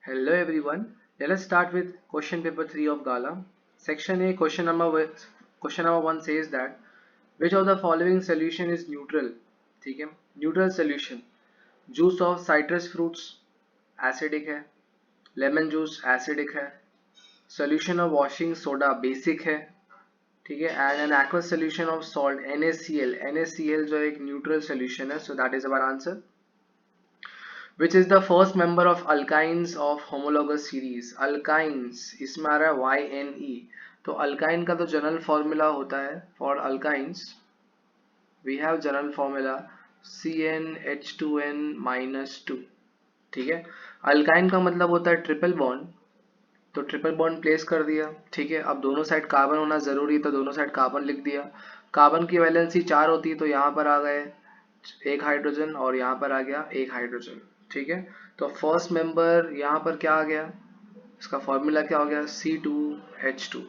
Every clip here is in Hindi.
Hello everyone. Let us start with question paper 3 of Gala. Section A question number 1 says that which of the following solution is neutral? ठीक है, neutral solution. Juice of citrus fruits acidic है, lemon juice acidic है, solution of washing soda basic है, ठीक है, and an aqueous solution of salt NaCl जो एक neutral solution है, so that is our answer. Which is the first member of alkynes of homologous series? Alkynes इसमें आ रहा है YNE. तो alkyne का तो जनरल फॉर्मूला होता है for alkynes we have general formula CnH2n-2. ठीक है, अल्काइन का मतलब होता है ट्रिपल बॉन्ड, तो ट्रिपल बॉन्ड प्लेस कर दिया. ठीक है, अब दोनों साइड कार्बन होना जरूरी है तो दोनों साइड कार्बन लिख दिया. कार्बन की वैलेंसी 4 होती है तो यहाँ पर आ गए एक हाइड्रोजन और यहाँ पर आ गया एक हाइड्रोजन. ठीक है, तो फर्स्ट मेंबर यहाँ पर क्या आ गया, इसका फॉर्मूला क्या हो गया C2H2.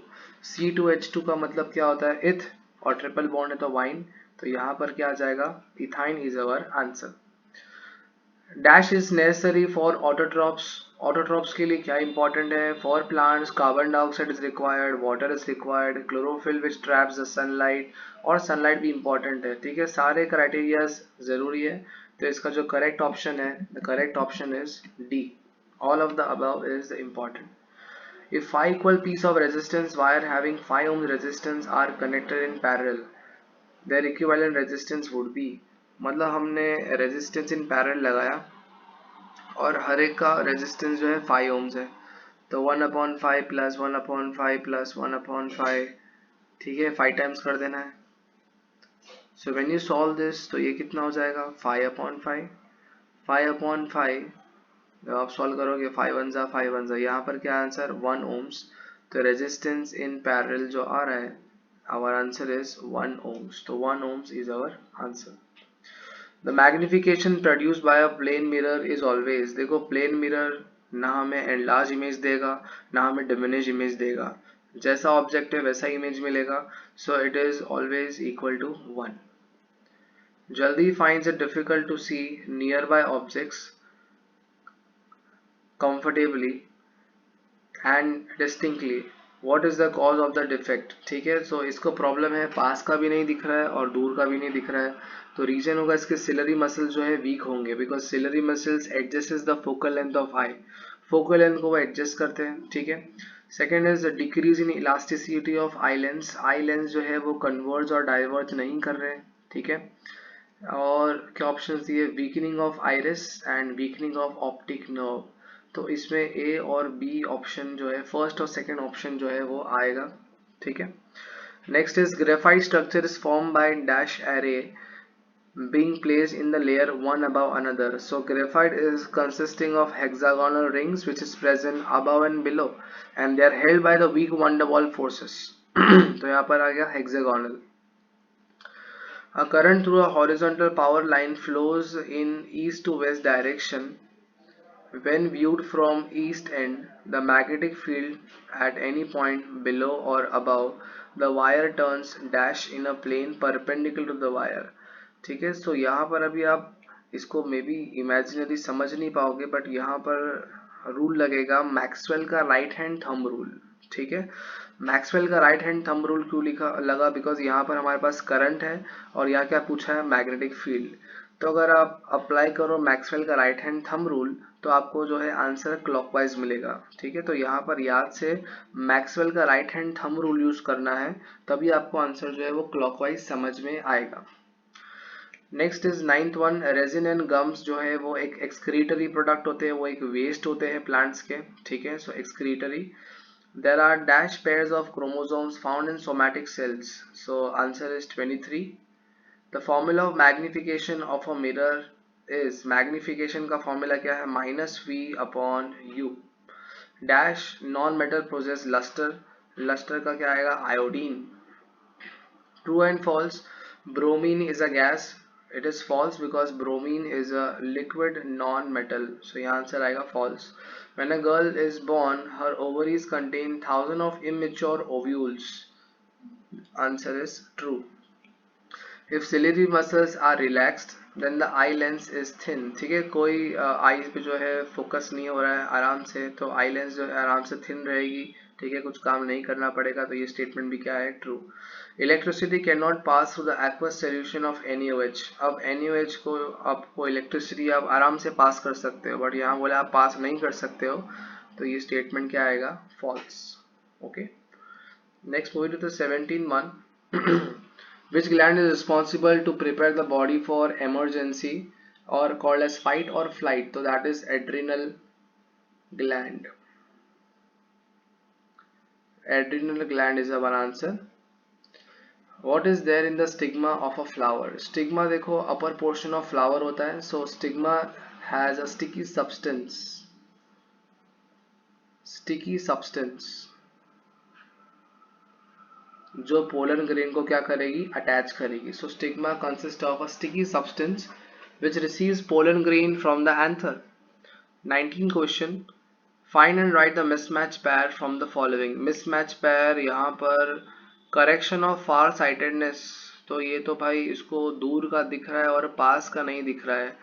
C2H2 का मतलब क्या होता है इथ, और ट्रिपल बॉन्ड है तो वाइन, तो यहाँ पर क्या आ जाएगा ethyne is our answer. Dash is necessary for autotrophs. Autotrophs के लिए क्या इंपॉर्टेंट है? For plants carbon dioxide is required, water is required, chlorophyll which traps the sunlight, और सनलाइट भी इंपॉर्टेंट है. ठीक है, सारे क्राइटेरियाज जरूरी है, तो इसका जो करेक्ट ऑप्शन है, the correct option is D. All of the above is important. If five equal piece of resistance wire having 5 ohm resistance are connected in parallel, their equivalent resistance would be. मतलब हमने resistance in parallel लगाया और हर एक का रेजिस्टेंस जो है 5 ohms है, तो 1/5 प्लस 1/5 प्लस 1/5, ठीक है, 5 टाइम्स कर देना है. So when you solve this तो ये कितना हो जाएगा 5/5. 5/5 जब आप सॉल्व करोगे 5 1 जा 5 1 जा, यहाँ पर क्या आंसर 1 ohms. तो रेजिस्टेंस इन पैरेलल जो आ रहा है आवर आंसर इज 1 ohms. तो 1 ohms is our answer. The magnification produced by a plane mirror is always. देखो प्लेन मिरर ना हमें एनलार्ज इमेज देगा ना हमें डिमिनिश इमेज देगा, जैसा ऑब्जेक्ट है वैसा इमेज मिलेगा, so it is always equal to 1. जल्दी finds it difficult to see nearby objects comfortably and distinctly. What is the cause of the defect? ठीक है, सो इसको प्रॉब्लम है पास का भी नहीं दिख रहा है और दूर का भी नहीं दिख रहा है, तो रीजन होगा इसके सिलरी मसल जो है वीक होंगे, because ciliary muscles adjust the focal length of eye. Focal length को वो एडजस्ट करते हैं. ठीक है, second is decrease in elasticity of eye lens. Eye lens जो है वो कन्वर्ज और डाइवर्ज नहीं कर रहे हैं. ठीक है, और क्या ऑप्शन दिए weakening of iris and weakening of optic nerve, तो इसमें ए और बी ऑप्शन जो है फर्स्ट और सेकंड ऑप्शन जो है वो आएगा. ठीक है, next is graphite structure is form by dash array being placed in the layer one above another. So graphite is consisting of hexagonal rings which is present above and below and they are held by the weak van der Waals forces. तो यहाँ पर आ गया hexagonal. A current through a horizontal power line flows in east to west direction. When viewed from east end, the magnetic field at any point below or above the wire turns dash in a plane perpendicular to the wire. ठीक है, सो यहाँ पर अभी आप इसको मे बी इमेजिनरी समझ नहीं पाओगे, बट यहाँ पर रूल लगेगा मैक्सवेल का राइट हैंड थंब रूल. ठीक है, मैक्सवेल का राइट हैंड थंब रूल क्यों लिखा लगा, बिकॉज यहाँ पर हमारे पास करंट है और यहाँ क्या पूछा है मैग्नेटिक फील्ड. तो अगर आप अप्लाई करो मैक्सवेल का राइट हैंड थंब रूल तो आपको जो है आंसर क्लॉकवाइज मिलेगा. ठीक है, तो यहाँ पर याद से मैक्सवेल का right hand thumb rule use करना है, तभी आपको आंसर जो है वो क्लॉकवाइज समझ में आएगा. Next is ninth one, resin and gums जो है वो एक एक्सक्रीटरी प्रोडक्ट होते हैं, वो एक वेस्ट होते हैं प्लांट्स के. ठीक है, so excretory. There are dash pairs of chromosomes found in somatic cells, so answer is 23. The formula of magnification of a mirror is, magnification का formula क्या है -v/u. Dash non metal possess luster, luster का क्या आएगा iodine. True and false, bromine is a gas. It is false because bromine is a liquid non metal, so यहाँ आंसर आएगा false. When a girl is born, her ovaries contain 1000 of immature ovules. Answer is true. If ciliary muscles are relaxed, then the eye lens is thin, ठीक है, कोई आई पे जो है फोकस नहीं हो रहा है आराम से, तो आई लेंस जो है आराम से थिन रहेगी, ठीक है, कुछ काम नहीं करना पड़ेगा, तो ये स्टेटमेंट भी क्या है, true. Electricity can not pass through the aqueous solution of NaOH। अब NaOH को आपको इलेक्ट्रिसिटी आप आराम से पास कर सकते हो, बट यहाँ बोले आप पास नहीं कर सकते हो, तो ये स्टेटमेंट क्या आएगा, false. Okay, next movie to the 17 one. Which gland is responsible to prepare the body for emergency or called as fight or flight? So that is adrenal gland. Adrenal gland is our answer. What is there in the stigma of a flower? Stigma देखो upper portion of flower होता है. So stigma has a sticky substance. Sticky substance जो पोलन ग्रेन को क्या करेगी, अटैच करेगी. So stigma consist of a sticky substance which receives pollen grain from the anther. 19 question. Find and write the mismatch pair from the following. Mismatch pair यहाँ पर correction of far sightedness, तो ये तो भाई इसको दूर का दिख रहा है और पास का नहीं दिख रहा है,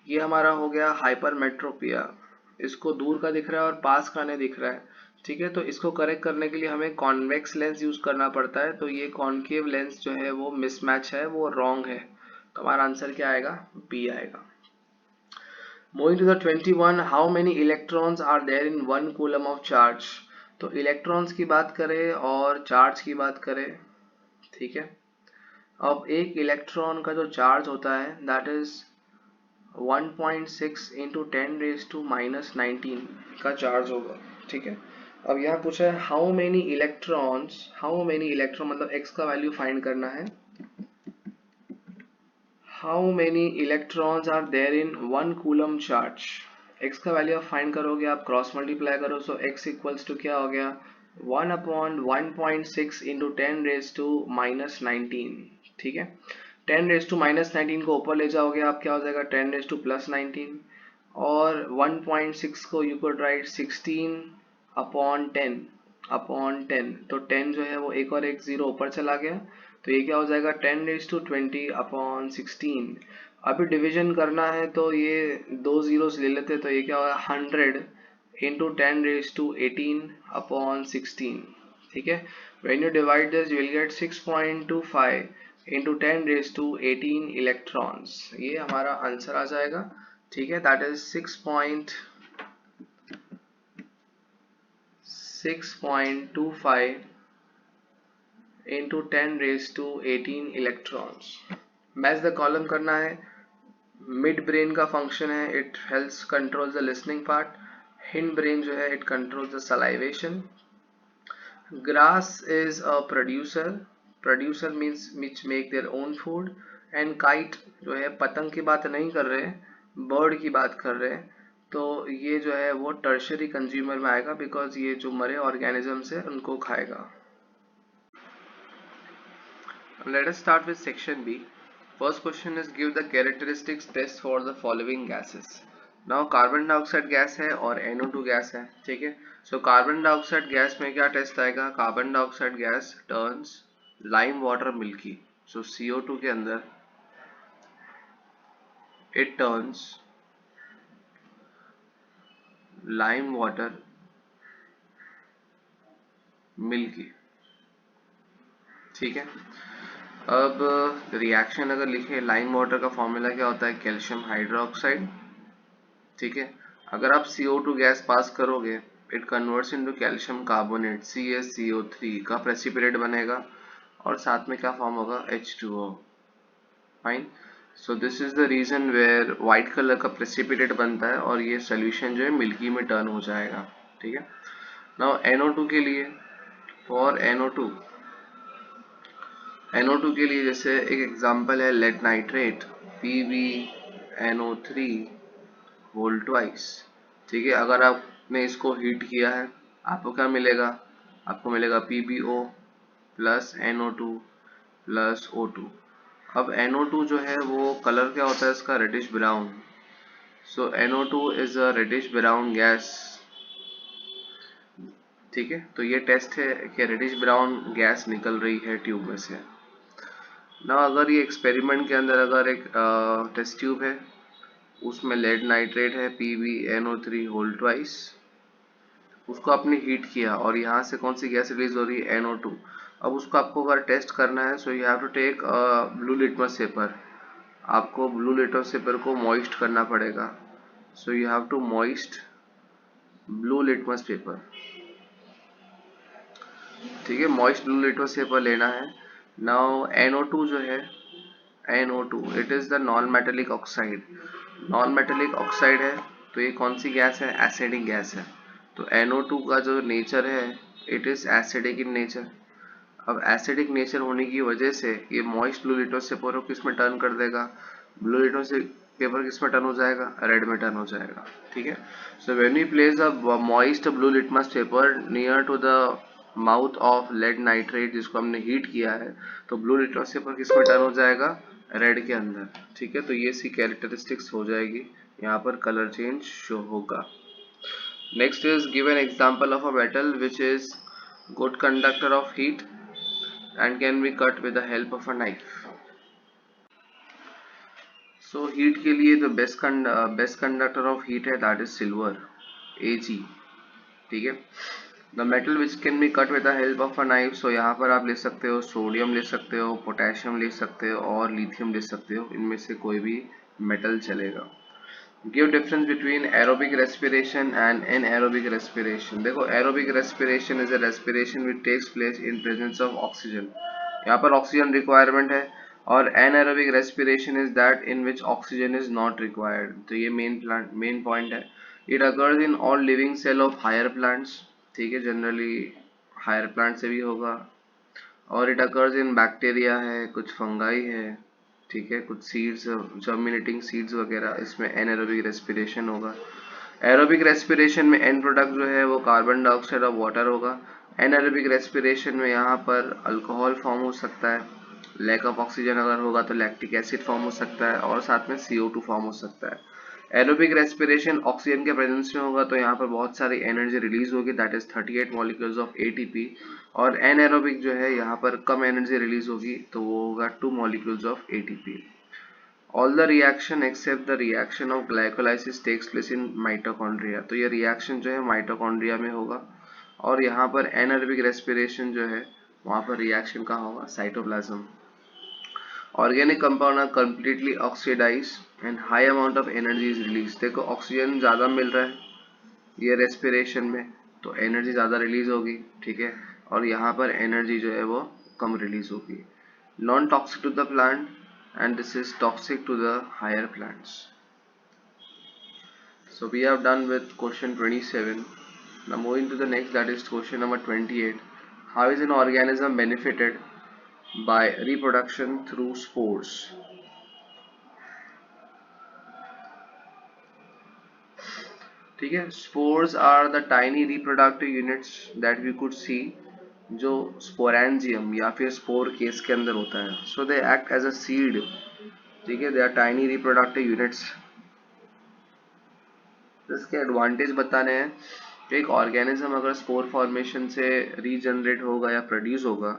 ये हमारा हो गया हाइपरमेट्रोपिया, इसको दूर का दिख रहा है और पास का नहीं दिख रहा है, ठीक है, तो इसको करेक्ट करने के लिए हमें कॉन्वेक्स लेंस यूज करना पड़ता है, तो ये कॉन्केव लेंस जो है वो मिसमैच है, वो रॉन्ग है, तो हमारा आंसर क्या आएगा, बी आएगा. Moving to the 21, how many electrons are there in 1 coulomb of charge? तो इलेक्ट्रॉन्स की बात करें और चार्ज की बात करें, ठीक है, अब एक इलेक्ट्रॉन का जो चार्ज होता है दैट इज 1.6 इंटू 10⁻⁻19 का चार्ज होगा, ठीक है. अब यहाँ पूछा है हाउ मेनी इलेक्ट्रॉन मतलब x का वैल्यू फाइंड करना है. How many electrons are there in 1 coulomb charge? x का वैल्यू आप फाइंड करोगे, आप क्रॉस मल्टीप्लाई करो, सो x इक्वल्स टू क्या हो गया, 1/1.6 इंटू 10⁻⁻19, ठीक है. 10⁻⁻19 को ऊपर ले जाओगे आप क्या हो जाएगा 10⁻+19, और 1.6 को यू कुड राइट 16/10, तो 10 जो है वो एक और एक जीरो ऊपर चला गया, तो ये क्या हो जाएगा 10⁻20/16. अभी डिवीजन करना है तो ये दो जीरोस ले लेते, तो ये क्या होगा 100 इंटू 10⁻18/16, ठीक है. When you divide this you will get 6.25 into 10⁻18 electrons, ये हमारा आंसर आ जाएगा, ठीक है, that is 6.25 into 10⁻18 electrons. Match the column करना है. मिड ब्रेन का फंक्शन है it helps control the listening part, hind brain जो है it control the salivation. Grass is a producer means which make their own food, and kite जो है पतंग की बात नहीं कर रहे हैं, बर्ड की बात कर रहे हैं, तो ये जो है वो टर्शरी कंज्यूमर में आएगा बिकॉज ये जो मरे ऑर्गेनिजम्स है उनको खाएगा. Let us start with section B. First question is give the characteristics test for the following gases. Now carbon dioxide gas है और NO2 गैस है, ठीक है. सो कार्बन डाइऑक्साइड गैस में क्या टेस्ट आएगा, carbon dioxide gas turns lime water milky, so CO2 के अंदर it turns lime water milky, ठीक है. अब रिएक्शन अगर लिखे, लाइम वाटर का फॉर्मूला क्या होता है, कैल्शियम हाइड्रोक्साइड, ठीक है. अगर आप CO2 गैस पास करोगे it converts into calcium carbonate CaCO3 का प्रेसिपिटेट बनेगा, और साथ में क्या फॉर्म होगा H2O. Fine. So this is the reason where white colour का प्रेसिपिटेट बनता है और ये सोल्यूशन जो है मिल्की में टर्न हो जाएगा, ठीक है. नाउ NO2 के लिए, फॉर NO2 के लिए जैसे एक एग्जांपल है lead nitrate PbNO3 whole twice, ठीक है. अगर आपने इसको हीट किया है आपको क्या मिलेगा, आपको मिलेगा PbO plus NO2 plus O2. अब NO2 जो है वो कलर क्या होता है इसका, reddish brown, so NO2 is a reddish brown gas, ठीक है. तो ये टेस्ट है कि रेडिश ब्राउन गैस निकल रही है ट्यूब में से. ना अगर ये एक्सपेरिमेंट के अंदर अगर एक टेस्ट ट्यूब है, उसमें लेड नाइट्रेट है PbNO3 होल ट्वाइस, उसको आपने हीट किया और यहाँ से कौन सी गैस रिलीज हो रही है, NO2। अब उसको आपको अगर टेस्ट करना है, so you have to take blue litmus paper. आपको ब्लू लिटमस पेपर को मॉइस्ट करना पड़ेगा। So you have to moist blue litmus paper. ठीक है, मॉइस्ट ब्लू लिटमस पेपर लेना है। नाउ NO2 जो है, NO2 it is the non metallic oxide. Non metallic oxide है, तो ये कौन सी गैस है, एसिडिक गैस है। तो NO2 का जो नेचर है, it is acidic in nature. अब एसिडिक नेचर होने की वजह से ये मॉइस्ट ब्लू लिटमस पेपर को किस में टर्न कर देगा, ब्लू लिटमस पेपर किस में टर्न हो जाएगा, रेड में टर्न हो जाएगा। ठीक है, so when we place a moist blue litmus paper near to the mouth of lead nitrate जिसको हमने हीट किया है, तो ब्लू लिटमस पेपर किस में टर्न हो जाएगा, रेड के अंदर। ठीक है, तो ये सी कैरेक्टरिस्टिक्स हो जाएगी, यहाँ पर कलर चेंज शो होगा। Next is give an example of a metal which is good conductor of heat and can be cut with the help of a knife. So heat के लिए the best conductor of heat है that is silver, Ag। ठीक है, the metal which can be cut with the help of a knife, so यहाँ पर आप ले सकते हो सोडियम ले सकते हो, पोटेशियम ले सकते हो और लिथियम ले सकते हो, इनमें से कोई भी मेटल चलेगा। Give difference between aerobic respiration and anaerobic respiration. देखो, aerobic respiration is a respiration which takes place in presence of oxygen, यहाँ पर ऑक्सीजन रिक्वायरमेंट है। और anaerobic respiration is that in which oxygen is not required. तो ये मेन पॉइंट है। It occurs in all living cell of higher plants. ठीक है, जनरली हायर प्लांट से भी होगा। और इट अकर्स इन बैक्टीरिया है, कुछ फंगाई है, ठीक है, कुछ सीड्स, जर्मिनेटिंग सीड्स वगैरह, इसमें एनएरोबिक रेस्पिरेशन होगा। एरोबिक रेस्पिरेशन में एंड प्रोडक्ट जो है वो कार्बन डाइऑक्साइड और वाटर होगा। एनारोबिक रेस्पिरेशन में यहाँ पर अल्कोहल फॉर्म हो सकता है, लैक ऑफ ऑक्सीजन अगर होगा तो लैक्टिक एसिड फॉर्म हो सकता है और साथ में CO2 फॉर्म हो सकता है। एरोबिक रेस्पिरेशन ऑक्सीजन के प्रेजेंस में होगा तो यहाँ पर बहुत सारी एनर्जी रिलीज होगी, that is 38 molecules of ATP। और एनएरोबिक जो है यहाँ पर कम एनर्जी रिलीज होगी तो वो होगा 2 molecules of ATP। All the reaction except the reaction of glycolysis takes place in mitochondria। तो ये रिएक्शन जो है माइटोकॉन्ड्रिया में होगा। और यहाँ पर एनारोबिक रेस्पिरेशन जो है वहाँ पर रिएक्शन कहाँ होगा, cytoplasm. Organic compound are completely oxidise and high amount of energy is release. देखो, ऑक्सीजन ज़्यादा मिल रहा है ये रेस्पिरेशन में, तो एनर्जी ज़्यादा रिलीज होगी। ठीक है, और यहाँ पर एनर्जी जो है वो कम रिलीज होगी। Non toxic to the plant and this is toxic to the higher plants. So we have done with question 27. Now moving to the next, that is question number 28. How is an organism benefited by reproduction through spores? ठीक है, spores are the tiny reproductive units that we could see जो स्पोरेंजियम या फिर स्पोर केस के अंदर होता है। So they act as a seed. ठीक है, they are tiny reproductive units. इसके एडवांटेज बताने हैं कि एक ऑर्गेनिज्म अगर स्पोर फॉर्मेशन से रीजनरेट होगा या प्रोड्यूस होगा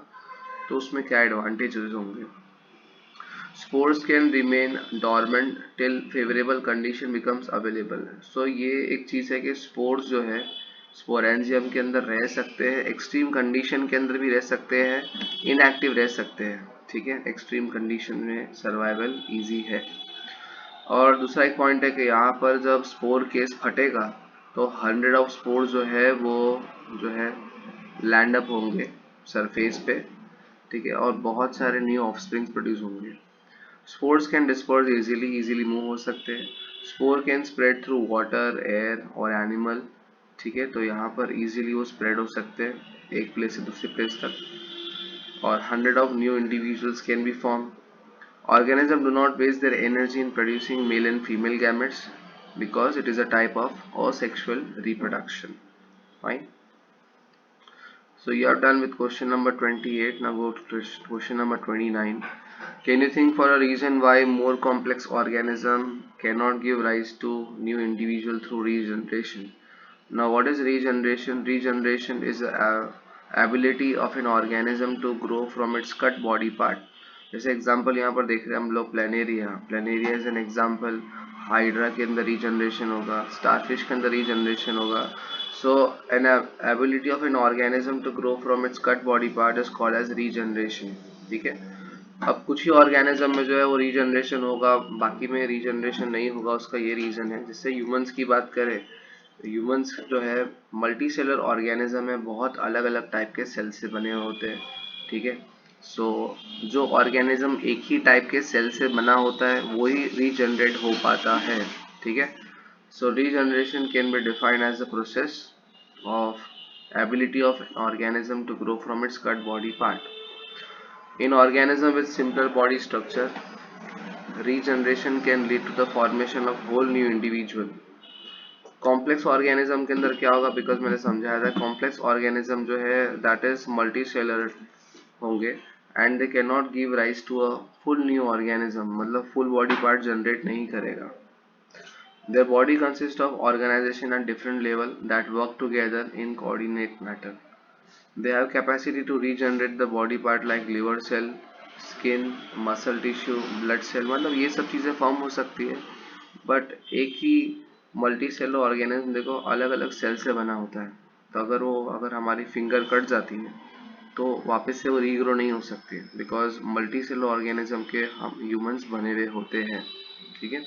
तो उसमें क्या एडवांटेजेस होंगे। Spores can remain dormant till favourable condition becomes available. So ये एक चीज़ है कि स्पोर्स जो है स्पोरेंजियम के अंदर रह सकते हैं, एक्सट्रीम कंडीशन के अंदर भी रह सकते हैं, इनएक्टिव रह सकते हैं। ठीक है, एक्सट्रीम कंडीशन में सर्वाइवल इजी है। और दूसरा एक पॉइंट है कि यहाँ पर जब स्पोर केस फटेगा तो 100 ऑफ स्पोर जो है वो जो है लैंड अप होंगे सरफेस पे। ठीक है, और बहुत सारे न्यू ऑफस्प्रिंग्स प्रोड्यूस होंगे। Spores can disperse easily move हो सकते हैं। Spore can spread through water, air और एनिमल। ठीक है, तो यहाँ पर इजीली वो स्प्रेड हो सकते हैं एक प्लेस से दूसरे प्लेस तक। और 100 of new individuals can be formed. Organisms do not waste their energy in producing male and female gametes because it is a type of asexual reproduction. Fine. So you are done with question number 28. Now go to question number 29. Can you think for a reason why more complex organism cannot give rise to new individual through regeneration? Now what is regeneration? Regeneration is the ability of an organism to grow from its cut body part. जैसे एग्जांपल यहाँ पर देख रहे हैं हम लोग planaria. Planaria is an example. Hydra के अंदर रीजनरेशन होगा, स्टारफिश के अंदर रीजनरेशन होगा। So an ability of an organism to grow from its cut body part is called as regeneration. ठीक है, अब कुछ ही ऑर्गेनिज्म में जो है वो रीजनरेशन होगा, बाकी में रीजनरेशन नहीं होगा। उसका ये रीजन है। जिससे ह्यूमंस की बात करें, ह्यूमंस जो है मल्टी सेलर ऑर्गेनिज्म है, बहुत अलग अलग टाइप के सेल से बने होते हैं। ठीक है, सो जो ऑर्गेनिज्म एक ही टाइप के सेल से बना होता है वही रीजनरेट हो पाता है। ठीक है, so regeneration can be defined as the process of ability of an organism to grow from its cut body part. In organism with simpler body structure, regeneration can lead to the formation of whole new individual. Complex organism के अंदर क्या होगा, बिकॉज मैंने समझाया था कॉम्प्लेक्स ऑर्गेनिज्म जो है दैट इज मल्टी सेलर होंगे and they can not give rise to a full new organism, मतलब फुल बॉडी पार्ट जनरेट नहीं करेगा। Their body consists of organization at different level that work together in coordinate manner. They have capacity to regenerate the body part like liver cell, skin, muscle tissue, blood cell, मतलब ये सब चीज़ें फॉर्म हो सकती है। बट एक ही मल्टी सेल ऑर्गेनिज्म देखो अलग अलग सेल से बना होता है। तो अगर हमारी फिंगर कट जाती है तो वापस से वो रीग्रो नहीं हो सकती, बिकॉज मल्टी सेल ऑर्गेनिज्म के हम ह्यूमंस बने हुए होते हैं। ठीक है,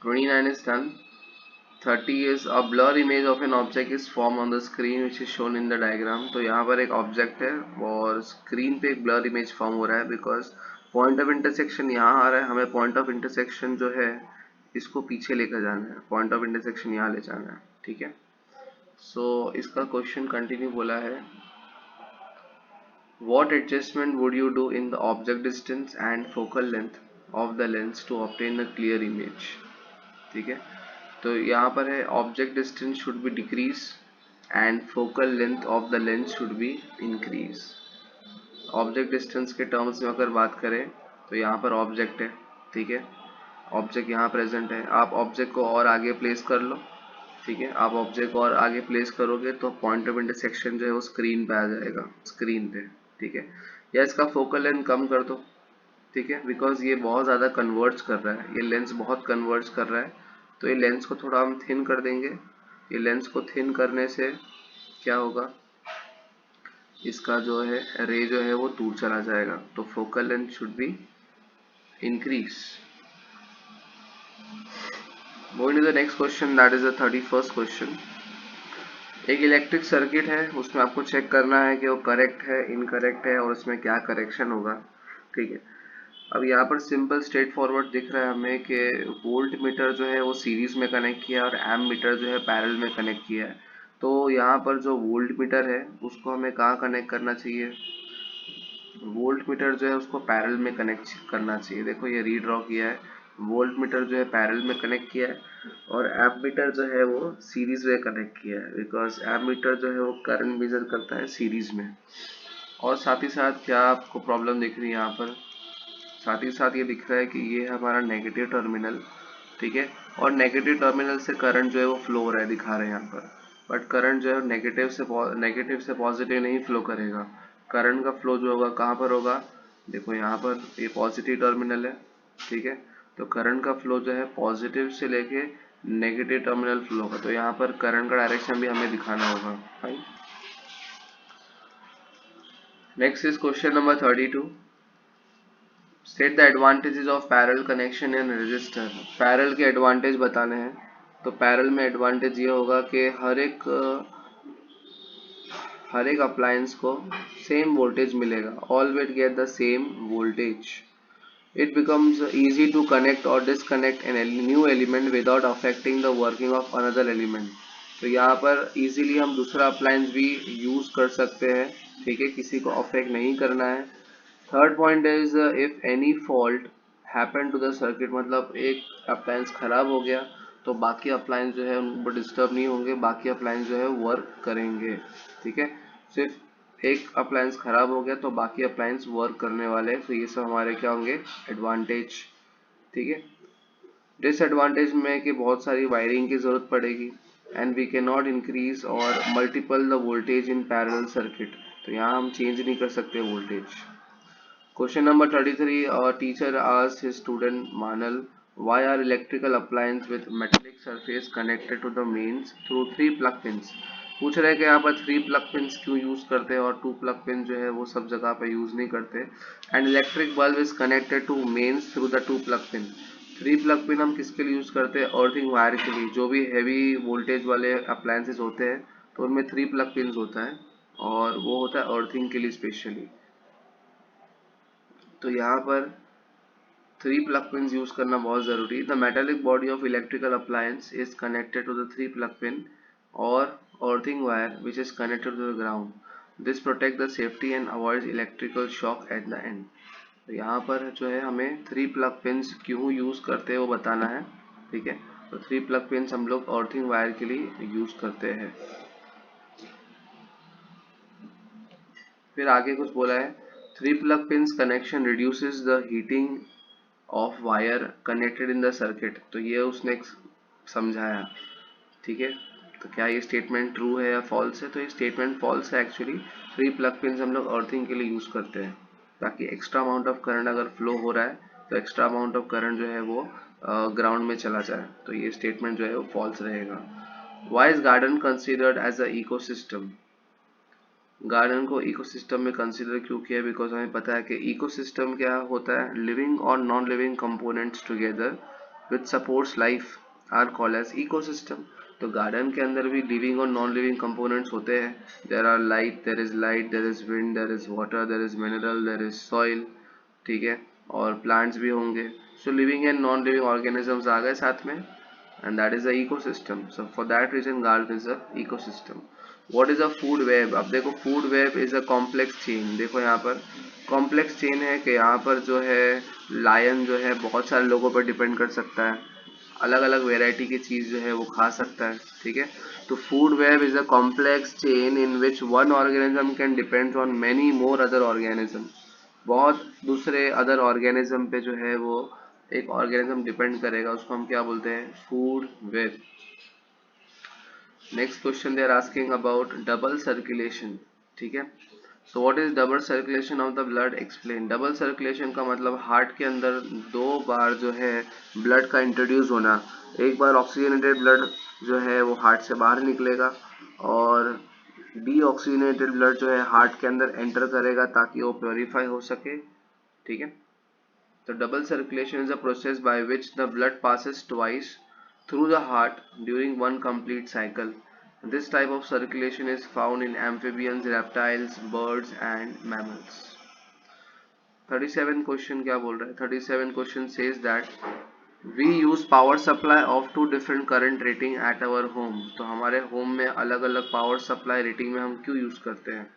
29 is done. 30 is a blur image of an object is formed on the screen which is shown in the diagram. तो यहाँ पर एक ऑब्जेक्ट है और स्क्रीन पे एक ब्लर इमेज फॉर्म हो रहा है, बिकॉज पॉइंट ऑफ इंटरसेक्शन यहाँ आ रहा है। हमें पॉइंट ऑफ इंटरसेक्शन जो है इसको पीछे लेकर जाना है, पॉइंट ऑफ इंटरसेक्शन यहाँ ले जाना है। ठीक है, सो इसका क्वेश्चन कंटिन्यू बोला है, what adjustment would you do in the object distance and focal length of the lens to obtain a clear image? ठीक है, तो यहाँ पर है object distance should be decrease and focal length of the lens should be increase. Object distance के टर्म्स में अगर बात करें तो यहाँ पर ऑब्जेक्ट है। ठीक है, ऑब्जेक्ट यहाँ प्रेजेंट है, आप ऑब्जेक्ट को और आगे प्लेस कर लो। ठीक है, आप ऑब्जेक्ट को और आगे प्लेस करोगे तो पॉइंट ऑफ इंटरसेक्शन जो है वो स्क्रीन पे आ जाएगा, स्क्रीन पे। ठीक है, या इसका फोकल लेंथ कम कर दो। ठीक है, बिकॉज ये बहुत ज़्यादा कन्वर्ज कर रहा है, ये लेंस बहुत कन्वर्ज कर रहा है, तो ये लेंस को थोड़ा हम थिन कर देंगे। ये लेंस को थिन करने से क्या होगा, इसका जो है रे जो है वो दूर चला जाएगा, तो focal length should be increase. Moving to the next question, that is the 31st question. एक इलेक्ट्रिक सर्किट है, उसमें आपको चेक करना है कि वो करेक्ट है, इनकरेक्ट है और उसमें क्या करेक्शन होगा। ठीक है, अब यहाँ पर सिंपल स्ट्रेट फॉरवर्ड दिख रहा है हमें कि वोल्ट मीटर जो है वो सीरीज में कनेक्ट किया है और एम मीटर जो है पैरेलल में कनेक्ट किया है। तो यहाँ पर जो वोल्ट मीटर है उसको हमें कहाँ कनेक्ट करना चाहिए, वोल्ट मीटर जो है उसको पैरेलल में कनेक्ट करना चाहिए। देखो ये रीड्रॉ किया है, वोल्ट मीटर जो है पैरेलल में कनेक्ट किया है और एम मीटर जो है वो सीरीज में कनेक्ट किया है, बिकॉज एम मीटर जो है वो करंट मेजर करता है सीरीज में। और साथ ही साथ क्या आपको प्रॉब्लम दिख रही है यहाँ पर, साथ ही साथ ये दिख रहा है कि ये है हमारा नेगेटिव टर्मिनल। ठीक है, और नेगेटिव टर्मिनल से करंट जो है वो फ्लो हो रहा है, दिखा रहे हैं यहाँ पर। बट करंट जो है नेगेटिव से पॉजिटिव नहीं फ्लो करेगा। करंट का फ्लो जो होगा कहाँ पर होगा, देखो यहाँ पर ये पॉजिटिव टर्मिनल है। ठीक है, तो करंट का फ्लो जो है पॉजिटिव से लेके नेगेटिव टर्मिनल फ्लो होगा, तो यहाँ पर करंट का डायरेक्शन भी हमें दिखाना होगा। Fine, next is question number 32। State the advantages of parallel connection in resistor. Parallel के एडवांटेज बताने हैं, तो पैरेलल में एडवांटेज ये होगा कि हर एक अप्लायंस को सेम वोल्टेज मिलेगा, all will get the same voltage. It becomes easy to connect और disconnect an new element without affecting the working of another element. तो यहाँ पर इजीली हम दूसरा अप्लायंस भी यूज कर सकते हैं। ठीक है, किसी को अफेक्ट नहीं करना है। Third point is if any fault happen to the circuit, मतलब एक अप्लायंस खराब हो गया तो बाकी अप्लायंस जो है उनको डिस्टर्ब नहीं होंगे, बाकी अप्लायंस जो है वर्क करेंगे। ठीक है, सिर्फ एक अप्लायंस खराब हो गया तो बाकी अप्लायंस वर्क करने वाले हैं, तो ये सब हमारे क्या होंगे, एडवांटेज। ठीक है, डिसएडवांटेज में कि बहुत सारी वायरिंग की जरूरत पड़ेगी and we can not increase or multiple the voltage in parallel circuit, तो यहाँ हम चेंज नहीं कर सकते voltage. Question number 33. Our teacher asked his student Manal, why are electrical appliances with metallic surface connected to the mains through 3 plug pins? पूछ रहे हैं कि यहाँ पर 3 plug pins क्यों यूज करते हैं और 2 plug pin जो है वो सब जगह पे यूज नहीं करते. And electric bulb is connected to mains through the 2 plug pin. 3 plug pin हम किसके लिए यूज करते हैं? अर्थिंग वायर के लिए. जो भी हैवी वोल्टेज वाले अप्लायंसेस होते हैं तो उनमें 3 plug pins होता है और वो होता है अर्थिंग के लिए स्पेशली. तो यहाँ पर 3 plug pins यूज करना बहुत जरूरी. The metallic body of electrical appliance is connected to the 3 plug pin और earthing wire which is connected to the ground. This protect the safety and avoid electrical shock at the end. तो यहाँ पर जो है हमें 3 plug pins क्यों यूज करते हैं वो बताना है. ठीक है, तो 3 plug pins हम लोग अर्थिंग वायर के लिए यूज करते हैं. फिर आगे कुछ बोला है, 3 plug pins connection reduces the heating of wire connected in the circuit. तो ये उसने समझाया. ठीक है, तो क्या ये स्टेटमेंट ट्रू है या फॉल्स है? तो ये स्टेटमेंट फॉल्स है एक्चुअली. 3 plug pins हम लोग अर्थिंग के लिए यूज करते हैं ताकि एक्स्ट्रा अमाउंट ऑफ करंट अगर फ्लो हो रहा है तो एक्स्ट्रा अमाउंट ऑफ करंट जो है वो ग्राउंड में चला जाए. तो ये स्टेटमेंट जो है वो फॉल्स रहेगा. Why is garden considered as a ecosystem? Garden को इकोसिस्टम में कंसीडर क्यों किया? बिकॉज हमें पता है कि इकोसिस्टम क्या होता है, लिविंग और non living components together which supports life are called as ecosystem. तो गार्डन के अंदर भी लिविंग और नॉन लिविंग कंपोनेंट्स होते हैं. There are light, there is wind, there is water, there is mineral, there is soil. ठीक है, और प्लांट्स भी होंगे. So living and non living organisms आ गए साथ में and that is the ecosystem. So for that reason garden is a ecosystem. What is a food web? अब देखो food web is a complex chain. देखो यहाँ पर complex chain है कि यहाँ पर जो है lion जो है बहुत सारे लोगों पर डिपेंड कर सकता है, अलग अलग वेराइटी की चीज जो है वो खा सकता है. ठीक है, तो food web is a complex chain in which one organism can depend on many more other organism. बहुत दूसरे अदर ऑर्गेनिज्म पे जो है वो एक ऑर्गेनिज्म डिपेंड करेगा, उसको हम क्या बोलते हैं? Food web. Next question they are asking about double circulation. ठीक है, so what is double circulation of the blood? Explain. Double circulation का मतलब हार्ट के अंदर 2 बार जो है ब्लड का इंट्रोड्यूस होना. एक बार ऑक्सीजनेटेड ब्लड जो है वो हार्ट से बाहर निकलेगा और डीऑक्सीजनेटेड ब्लड जो है हार्ट के अंदर एंटर करेगा ताकि वो प्योरीफाई हो सके. ठीक है, तो double circulation is a process by which the blood passes twice through the heart during one complete cycle. This type of circulation is found in amphibians, reptiles, birds and mammals. 37 question क्या बोल रहा है? 37 question says that we use power supply of 2 different current rating at our home. तो हमारे होम में अलग अलग पावर सप्लाई रेटिंग में हम क्यों यूज करते हैं?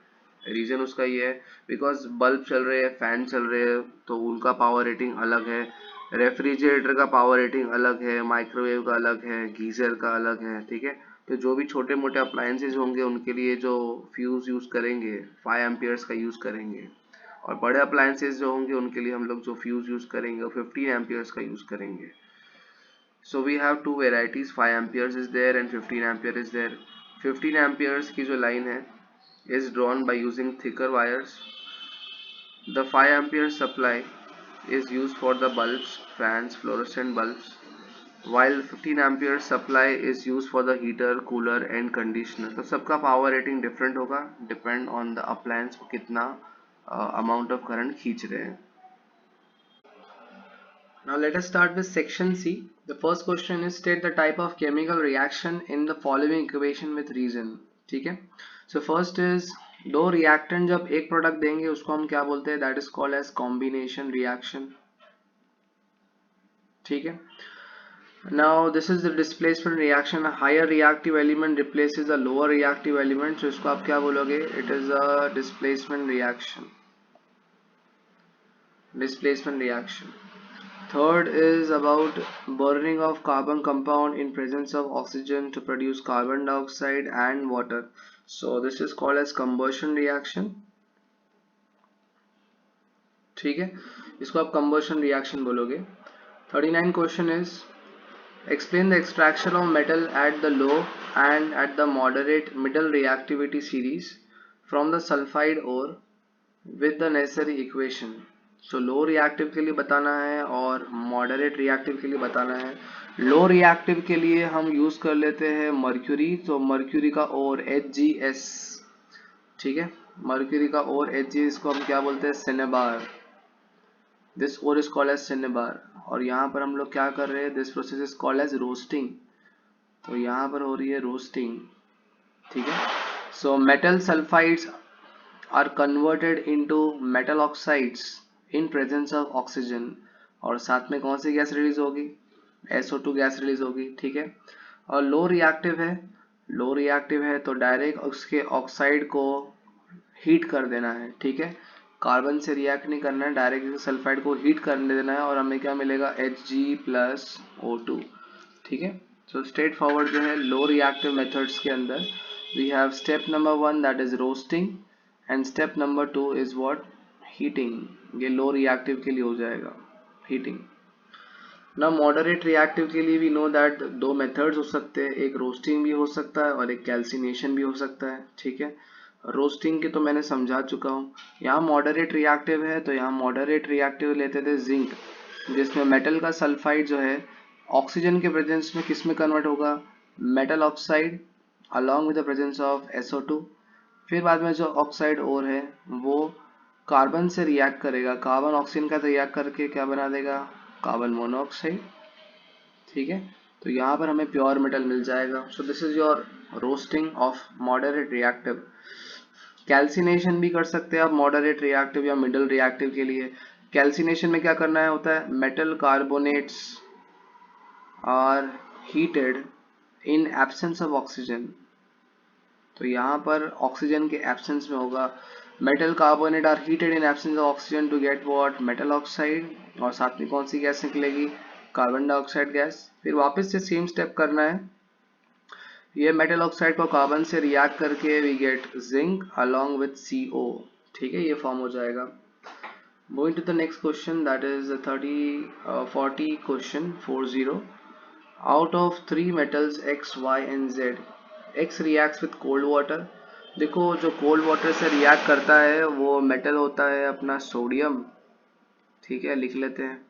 रीजन उसका ये है बिकॉज बल्ब चल रहे हैं, फैन चल रहे हैं तो उनका पावर रेटिंग अलग है, रेफ्रिजरेटर का पावर रेटिंग अलग है, माइक्रोवेव का अलग है, गीजर का अलग है. ठीक है, तो जो भी छोटे मोटे अप्लायंसेज होंगे उनके लिए जो फ्यूज यूज करेंगे 5 एम्पियर्स का यूज करेंगे और बड़े अप्लायंसेज जो होंगे उनके लिए हम लोग जो फ्यूज यूज करेंगे वो 15 एम्पियर्स का यूज करेंगे. So we have two varieties, 5 amperes is there and 15 ampere is there. 15 amperes की जो लाइन है is drawn by using thicker wires. The 5 ampere supply is used for the bulbs, fans, fluorescent bulbs, while 15 ampere supply is used for the heater, cooler and conditioner. तो सबका power rating different होगा, depend on the appliance को कितना amount of current खींच रहे हैं. Now let us start with section C. The first question is state the type of chemical reaction in the following equation with reason. ठीक है, so first is दो reactant जब एक product देंगे उसको हम क्या बोलते हैं? That is called as combination reaction. ठीक है, now this is the displacement reaction. A higher reactive element replaces a lower reactive element, so इसको आप क्या बोलोगे? It is a displacement reaction. Displacement reaction. Third is about burning of carbon compound in presence of oxygen to produce carbon dioxide and water. So this is called as combustion reaction. ठीक है, इसको आप combustion reaction बोलोगे. 39 question is explain the extraction of metal at the low and at the moderate middle reactivity series from the sulfide ore with the necessary equation. So low reactive के लिए बताना है और मॉडरेट रिएक्टिव के लिए बताना है। लो रिएक्टिव के लिए हम यूज कर लेते हैं मर्क्यूरी, तो मर्क्यूरी का और HgS, ठीक है, मर्क्यूरी का और Hg, इसको हम क्या बोलते हैं, सिनेबार, दिस और इज कॉल्ड एज सिनेबार। और यहाँ पर हम लोग क्या कर रहे हैं, this process is called as roasting, तो यहाँ पर हो रही है रोस्टिंग, ठीक है। So metal sulphides are converted into metal oxides in presence of oxygen, और साथ में कौन सी गैस रिलीज होगी, SO2 गैस रिलीज होगी, ठीक है। और लो रिएक्टिव है, लो रिएक्टिव है तो डायरेक्ट उसके ऑक्साइड को हीट कर देना है, ठीक है, कार्बन से रिएक्ट नहीं करना है, डायरेक्ट सल्फाइड को हीट करने देना है और हमें क्या मिलेगा, Hg+O2, ठीक है। सो स्ट्रेट फॉरवर्ड जो है लो रिएक्टिव मेथड्स के अंदर we have step number 1 that is roasting and step number 2 is what, heating. ये लो रिएक्टिव के लिए हो जाएगा, हीटिंग। ना मॉडरेट रिएक्टिव के लिए भी नो दैट दो मेथड्स हो सकते हैं, एक रोस्टिंग भी हो सकता है और एक कैल्सिनेशन भी हो सकता है, ठीक है। रोस्टिंग के तो मैंने समझा चुका हूँ। यहाँ मॉडरेट रिएक्टिव है तो यहाँ मॉडरेट रिएक्टिव लेते थे जिंक, जिसमें मेटल का सल्फाइड जो है ऑक्सीजन के प्रेजेंस में किस में कन्वर्ट होगा, metal oxide along with the presence of SO2। फिर बाद में जो ऑक्साइड और है वो कार्बन से रिएक्ट करेगा, कार्बन ऑक्सीजन का रिएक्ट करके क्या बना देगा, कार्बन मोनोऑक्साइड, ठीक है। तो यहाँ पर हमें प्योर मेटल मिल जाएगा। So this is your roasting of moderate reactive. Calcination भी कर सकते हैं आप मॉडरेट रिएक्टिव या मिडल रिएक्टिव के लिए। कैल्सिनेशन में क्या करना है होता है, metal carbonates are heated in absence of oxygen, तो यहाँ पर ऑक्सीजन के एब्सेंस में होगा, metal carbonate are heated in absence of oxygen to get what, metal oxide, और साथ में कौन सी गैस निकलेगी, कार्बन डाइऑक्साइड गैस। फिर वापस से सेम स्टेप करना है, ये मेटल ऑक्साइड को कार्बन से रिएक्ट करके we get zinc along with CO, ठीक है, ये फॉर्म हो जाएगा। Moving to the next question, that is 40 question 40. Out of three metals X, Y and Z, X reacts with cold water. देखो जो कोल्ड वाटर से रिएक्ट करता है वो मेटल होता है अपना सोडियम, ठीक है, लिख लेते हैं।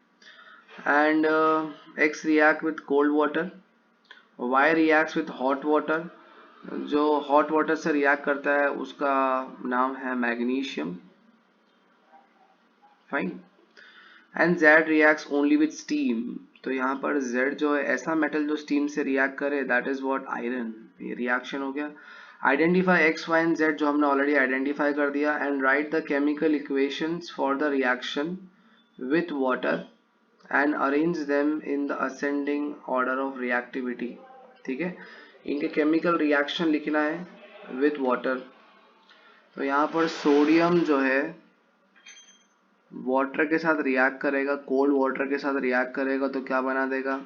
And X react with cold water, Y reacts with hot water, जो हॉट वाटर से रिएक्ट करता है उसका नाम है magnesium, fine. And Z reacts only with steam, तो यहाँ पर Z जो है ऐसा मेटल जो स्टीम से रिएक्ट करे, दैट इज व्हाट, आयरन। ये रिएक्शन हो गया। Identify X, Y and Z जो हमने ऑलरेडी आइडेंटिफाई कर दिया, and right the chemical equations for the reaction with water and arrange them in the ascending order of reactivity, ठीक है। इनके केमिकल रिएक्शन लिखना है विथ वाटर। तो यहाँ पर सोडियम जो है वाटर के साथ रिएक्ट करेगा, कोल्ड वाटर के साथ रिएक्ट करेगा तो क्या बना देगा,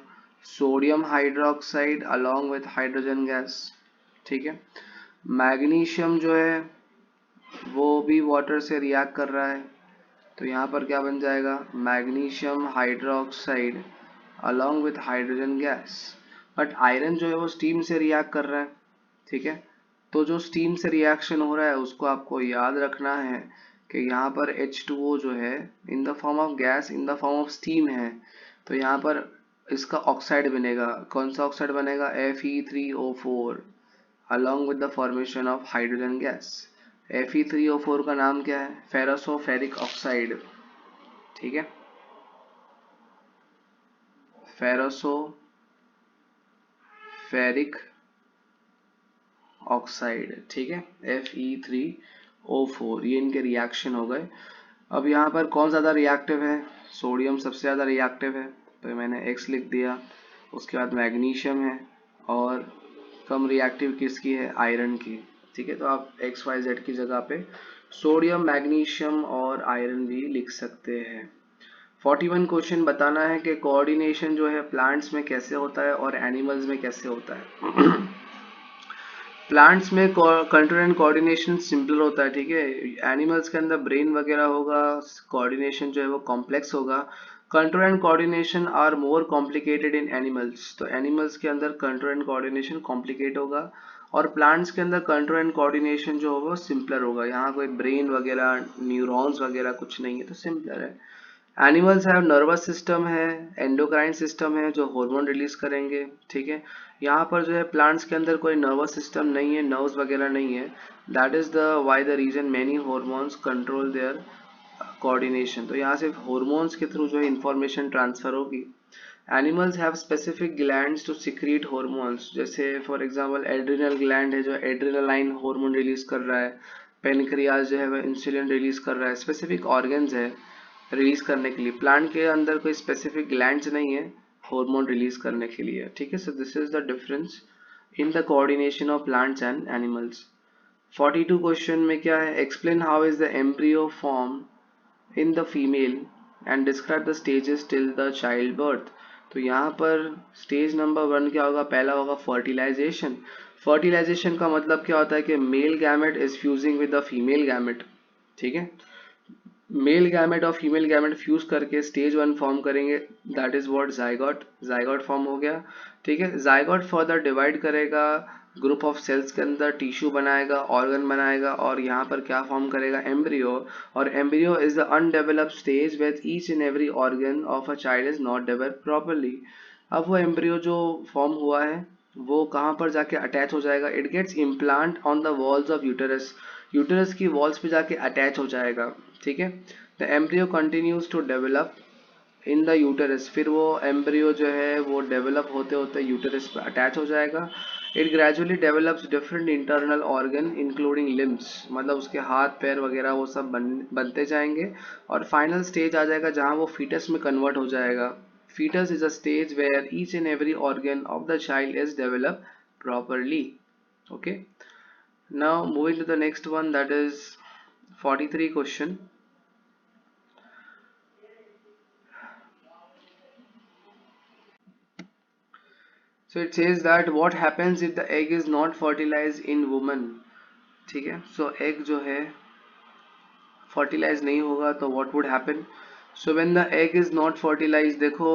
sodium hydroxide along with hydrogen gas, ठीक है। मैग्नीशियम जो है वो भी वाटर से रिएक्ट कर रहा है, तो यहाँ पर क्या बन जाएगा, magnesium hydroxide along with hydrogen gas. But iron जो है वो स्टीम से रिएक्ट कर रहा है, ठीक है। तो जो स्टीम से रिएक्शन हो रहा है उसको आपको याद रखना है कि यहाँ पर H2O जो है इन the form of gas, in the form of steam है, तो यहाँ पर इसका ऑक्साइड बनेगा, कौन सा ऑक्साइड बनेगा, Fe3O4 along with the formation of hydrogen gas। Fe3O4 का नाम क्या है, फेरोसोफेरिक ऑक्साइड, ठीक है, फेरोसोफेरिक ऑक्साइड, ठीक है, Fe3O4, ये इनके रिएक्शन हो गए। अब यहाँ पर कौन ज़्यादा रिएक्टिव है, सोडियम सबसे ज़्यादा रिएक्टिव है, तो मैंने X लिख दिया। उसके बाद मैग्नीशियम है और कम रिएक्टिव किसकी है, आयरन की, ठीक है। तो आप XYZ की जगह पे सोडियम, मैग्नीशियम और आयरन भी लिख सकते हैं। 41 क्वेश्चन बताना है कि कोऑर्डिनेशन जो है प्लांट्स में कैसे होता है और एनिमल्स में कैसे होता है। प्लांट्स में कंट्रोल एंड कोऑर्डिनेशन सिंपल होता है, ठीक है। एनिमल्स के अंदर ब्रेन वगैरह होगा, कोऑर्डिनेशन जो है वो कॉम्प्लेक्स होगा। Control and coordination are more complicated in animals, तो एनिमल्स के अंदर कंट्रोल एंड कोऑर्डिनेशन कॉम्प्लिकेट होगा और प्लांट्स के अंदर कंट्रोल एंड कोऑर्डिनेशन जो होगा वो सिंपलर होगा। यहाँ कोई ब्रेन वगैरह, न्यूरॉन्स वगैरह कुछ नहीं है, तो सिंपलर है। एनिमल्स हैव नर्वस सिस्टम है, एंडोक्राइन सिस्टम है जो हार्मोन रिलीज करेंगे, ठीक है। यहाँ पर जो है प्लांट्स के अंदर कोई नर्वस सिस्टम नहीं है, नर्व्स वगैरह नहीं है। That is the why the reason many hormones control their coordination. तो यहाँ सिर्फ हार्मोन्स के थ्रू जो है इंफॉर्मेशन ट्रांसफर होगी। Animals have specific glands to secrete hormones, जैसे फॉर एग्जांपल एड्रिनल ग्लैंड है जो एड्रिनलाइन हार्मोन रिलीज कर रहा है, पेनक्रियाज जो है वह इंसुलिन रिलीज कर रहा है, स्पेसिफिक ऑर्गन्स है रिलीज करने के लिए। प्लांट के अंदर कोई स्पेसिफिक ग्लैंड्स नहीं है हार्मोन रिलीज करने के लिए, ठीक है। सो this is the difference in the coordination of plants and animals. 42 question में क्या है, explain how is the embryo form in the female and describe the stages till the child birth. तो यहाँ पर स्टेज नंबर 1 क्या होगा, पहला होगा फर्टिलाइजेशन। फर्टिलाइजेशन का मतलब क्या होता है कि male gamete is fusing with the female gamete, ठीक है। मेल गैमेट और फीमेल गैमेट फ्यूज करके स्टेज 1 फॉर्म करेंगे, that is what zygote. Zygote form हो गया, ठीक है। जाइगोट फर्दर डिवाइड करेगा ग्रुप ऑफ सेल्स के अंदर, टिश्यू बनाएगा, ऑर्गन बनाएगा और यहाँ पर क्या फॉर्म करेगा, एम्ब्रियो। और embryo is the undeveloped stage with each and every organ of a child is not developed properly. अब वो एम्ब्रियो जो फॉर्म हुआ है वो कहाँ पर जाके अटैच हो जाएगा, it gets implant on the walls of uterus. Uterus की वॉल्स पे जाके अटैच हो जाएगा, ठीक है। The embryo continues to develop in the uterus, फिर वो एम्ब्रियो जो है वो डेवलप होते होते यूटेरस पे अटैच हो जाएगा। It gradually develops different internal organ including limbs, मतलब उसके हाथ पैर वगैरह वो सब बनते जाएंगे और फाइनल स्टेज आ जाएगा जहाँ वो फीटस में कन्वर्ट हो जाएगा। Fetus is a stage where each and every organ of the child is developed properly. Okay. Now moving to the next one, that is 43 question. So it says that what happens if the egg is not fertilized in woman. ठीक है, so egg जो है fertilize नहीं होगा तो what would happen? So when the egg is not fertilized, देखो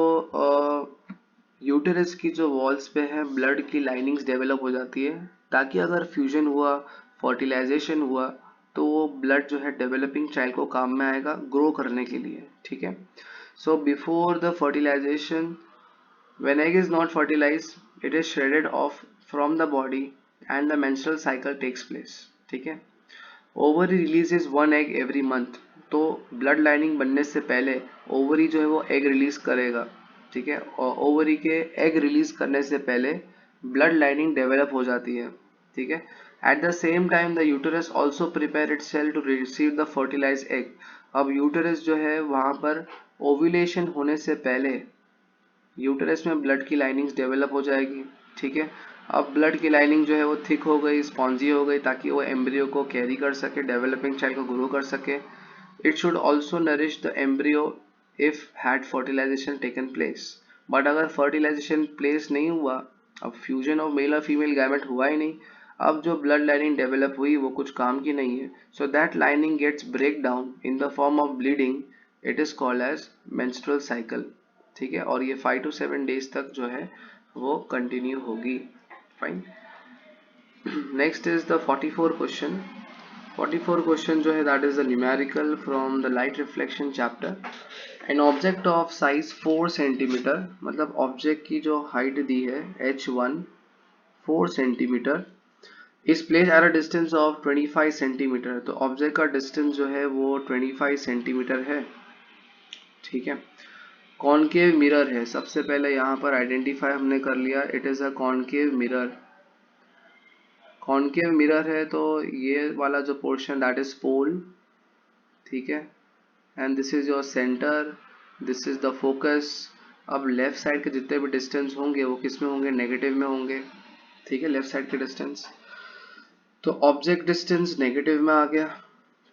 यूटेरस की जो वॉल्स पे है ब्लड की लाइनिंग्स डेवलप हो जाती है ताकि अगर फ्यूजन हुआ, फर्टिलाइजेशन हुआ तो वो ब्लड जो है डेवलपिंग चाइल्ड को काम में आएगा ग्रो करने के लिए, ठीक है। So before the fertilization, when egg is not fertilized it is shredded off from the body and the menstrual cycle takes place, ठीक है। Ovary releases 1 egg every month, तो ब्लड लाइनिंग बनने से पहले ओवरी जो है वो एग रिलीज करेगा, ठीक है। और ओवरी के एग रिलीज करने से पहले ब्लड लाइनिंग डेवलप हो जाती है, ठीक है। At the same time the uterus also prepare itself to receive the fertilize egg. अब यूटेरस जो है वहां पर ओव्यूलेशन होने से पहले यूटेरस में ब्लड की लाइनिंग्स डेवलप हो जाएगी, ठीक है। अब ब्लड की लाइनिंग जो है वो थिक हो गई, स्पॉन्जी हो गई ताकि वो एम्ब्रियो को कैरी कर सके, डेवलपिंग चाइल्ड को ग्रो कर सके। It should also nourish the embryo if had fertilization taken place. But अगर फर्टिलाइजेशन प्लेस नहीं हुआ, अब फ्यूजन ऑफ मेल और फीमेल गैमेट हुआ ही नहीं, अब जो ब्लड लाइनिंग डेवलप हुई वो कुछ काम की नहीं है, so that lining gets break down in the form of bleeding. It is called as menstrual cycle, ठीक है। और ये 5 to 7 डेज तक जो है वो कंटिन्यू होगी, fine. Next is the 44 question. 44 question जो है that is the numerical from the light reflection chapter. An object of size 4 centimetre, मतलब ऑब्जेक्ट की जो हाइट दी है h1 4 सेंटीमीटर, इस place at a distance of 25 centimetre. तो ऑब्जेक्ट का डिस्टेंस जो है वो 25 सेंटीमीटर है, ठीक है। कॉनकेव मिरर है, सबसे पहले यहाँ पर आइडेंटिफाई हमने कर लिया, it is a concave mirror. Concave mirror है तो ये वाला जो पोर्शन दैट इज पोल, ठीक है। And this is your centre, this is the focus. अब लेफ्ट साइड के जितने भी डिस्टेंस होंगे वो किस में होंगे, नेगेटिव में होंगे, ठीक है, लेफ्ट साइड के डिस्टेंस। तो ऑब्जेक्ट डिस्टेंस नेगेटिव में आ गया,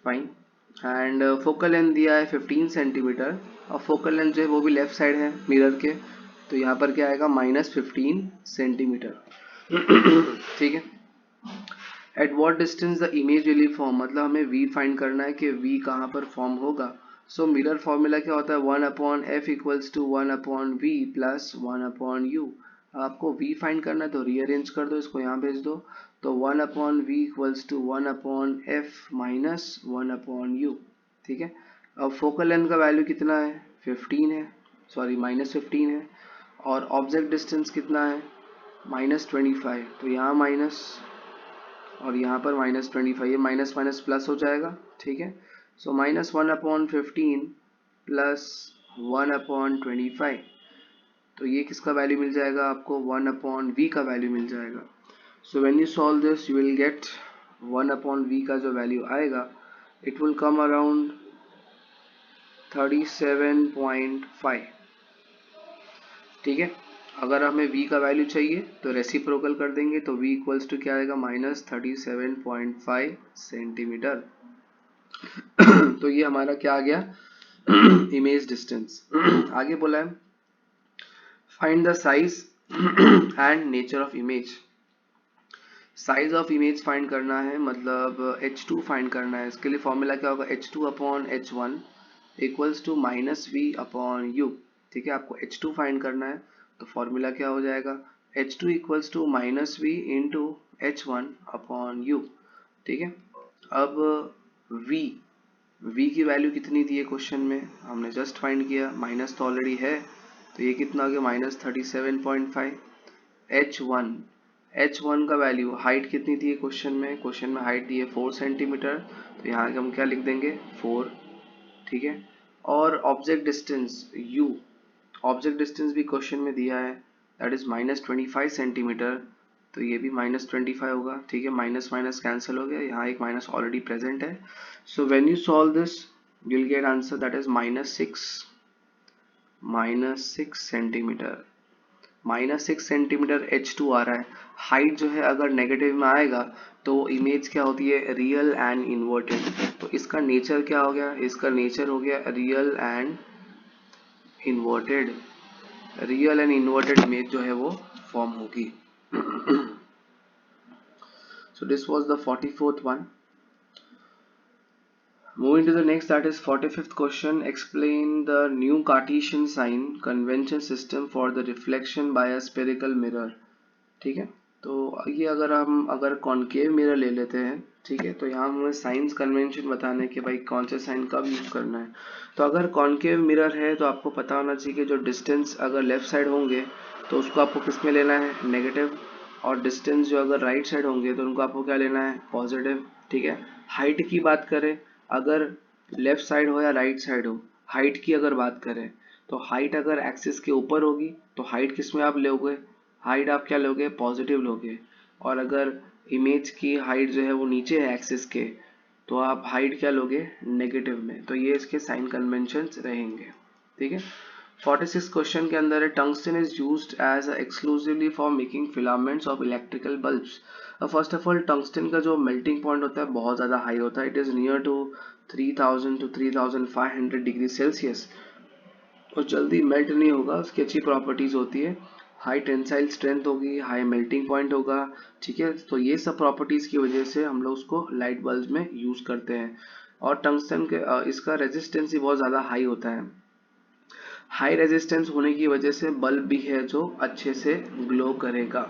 फाइन। एंड फोकल लेंथ दिया है 15 सेंटीमीटर, और फोकल लेंथ जो है वो भी लेफ्ट साइड है मिरर के, तो यहाँ पर क्या आएगा -15 सेंटीमीटर, ठीक है। At what distance the image will form, मतलब हमें v फाइंड करना है कि v कहाँ पर फॉर्म होगा। सो मिरर फॉर्मूला क्या होता है, 1/f equals to 1/v plus 1/u। आपको v फाइंड करना है तो रीअरेंज कर दो, इसको यहाँ भेज दो, तो 1/v equals to 1/f minus 1/u, ठीक है। अब फोकल लेंथ का वैल्यू कितना है 15 है, सॉरी -15 है, और ऑब्जेक्ट डिस्टेंस कितना है -25, तो यहाँ माइनस और यहाँ पर -25, ये माइनस माइनस प्लस हो जाएगा, ठीक है। सो -1/15 प्लस 1/25, तो ये किसका वैल्यू मिल जाएगा आपको, 1/v का वैल्यू मिल जाएगा। So when you solve this you will get 1/v का जो वैल्यू आएगा इट विल कम अराउंड 37.5, ठीक है। अगर हमें v का वैल्यू चाहिए तो रेसिप्रोकल कर देंगे, तो v इक्वल्स टू क्या आएगा, -37.5 सेंटीमीटर। तो ये हमारा क्या आ गया, इमेज डिस्टेंस। आगे बोला है find the size and nature of image. Size of image find करना है, मतलब h2 फाइंड करना है। इसके लिए फॉर्मूला क्या होगा, h2/h1 इक्वल्स टू -v/u, ठीक है। आपको h2 फाइंड करना है, तो फॉर्मूला क्या हो जाएगा, h2 equals to -v into h1/u, ठीक है। अब v की वैल्यू कितनी दी है क्वेश्चन में, हमने जस्ट फाइंड किया, माइनस तो ऑलरेडी है, तो ये कितना हो गया, -37.5। h1 का वैल्यू, हाइट कितनी दी है क्वेश्चन में हाइट दी है 4 सेंटीमीटर, तो यहाँ हम क्या लिख देंगे 4, ठीक है। और object distance u, object distance भी क्वेश्चन में दिया है, दैट इज -25 सेंटीमीटर, तो ये भी -25 होगा, ठीक है। माइनस माइनस कैंसिल हो गया, यहाँ एक माइनस ऑलरेडी प्रेजेंट है। So when you solve this you will get answer that is -6 centimetre. -6 centimetre h2 आ रहा है। हाइट जो है अगर नेगेटिव में आएगा तो इमेज क्या होती है, रियल एंड इन्वर्टेड। तो इसका नेचर क्या हो गया, इसका नेचर हो गया real and inverted. Real and inverted image जो है वो फॉर्म होगी। So this was the 44th one. Moving to the next, that is 45th question. Explain the new Cartesian sign convention system for the reflection by a spherical mirror. ठीक है, तो ये अगर कॉनकेव मिरर ले लेते हैं, ठीक है, तो यहाँ हमें साइंस कन्वेंशन बताने के भाई कौन से साइन कब यूज करना है। तो अगर कॉनकेव मिरर है तो आपको पता होना चाहिए कि जो डिस्टेंस अगर लेफ्ट साइड होंगे तो उसको आपको किस में लेना है, नेगेटिव, और डिस्टेंस जो अगर राइट साइड होंगे तो उनको आपको क्या लेना है, पॉजिटिव, ठीक है। हाइट की बात करें, अगर लेफ्ट साइड हो या राइट साइड हो, हाइट की अगर बात करें तो हाइट अगर एक्सिस के ऊपर होगी तो हाइट किस में आप लोगे, हाइट आप क्या लोगे, पॉजिटिव लोगे। और अगर इमेज की हाइट जो है वो नीचे है एक्सिस के, तो आप हाइट क्या लोगे, नेगेटिव में। तो ये इसके साइन कन्वेंशंस रहेंगे, ठीक है। 46 क्वेश्चन के अंदर है tungsten is used as exclusively for making filaments of electrical bulbs. First of all tungsten का जो मेल्टिंग पॉइंट होता है बहुत ज़्यादा हाई होता है, it is near to 3000 to 3500 degree Celsius, और जल्दी मेल्ट नहीं होगा। उसकी अच्छी प्रॉपर्टीज होती है, हाई टेंसाइल स्ट्रेंथ होगी, हाई मेल्टिंग पॉइंट होगा, ठीक है। तो ये सब प्रॉपर्टीज की वजह से हम लोग उसको लाइट बल्ब में यूज करते हैं। और टंगस्टन के इसका रेजिस्टेंस भी बहुत ज़्यादा हाई होता है। हाई रेजिस्टेंस होने की वजह से बल्ब भी है जो अच्छे से ग्लो करेगा।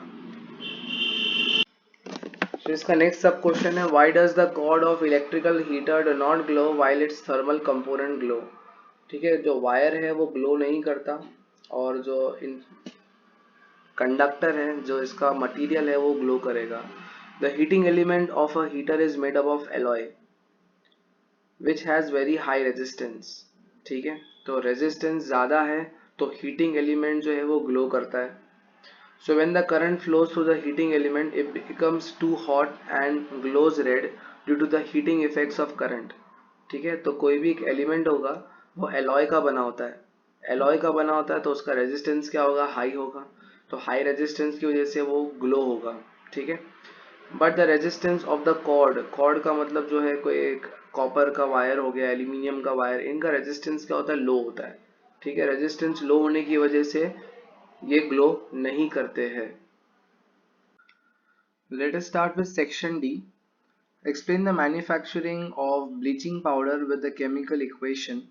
तो इसका नेक्स्ट सब क्वेश्चन है, why does the cord of electrical heater do not glow while its thermal component glow. ठीक है, जो वायर है वो ग्लो नहीं करता, और जो कंडक्टर है, जो इसका मटेरियल है वो ग्लो करेगा। The heating element of a heater is made up of alloy which has very high resistance. ठीक है, तो रेजिस्टेंस ज्यादा है तो हीटिंग एलिमेंट जो है वो ग्लो करता है। So when the current flows through the heating element, it becomes too hot and glows red due to the heating effects of current. ठीक है, तो कोई भी एक एलिमेंट होगा वो एलॉय का बना होता है, एलॉय का बना होता है तो उसका रेजिस्टेंस क्या होगा, हाई होगा, तो हाई रेजिस्टेंस की वजह से वो ग्लो होगा। ठीक है, but the resistance of the cord, cord का मतलब जो है कोई एक कॉपर का वायर हो गया, एल्यूमिनियम का वायर, इनका रेजिस्टेंस क्या होता है, लो होता है। ठीक है, रेजिस्टेंस लो होने की वजह से ये ग्लो नहीं करते हैं। Let us start with section D. Explain the manufacturing of bleaching powder with the chemical equation.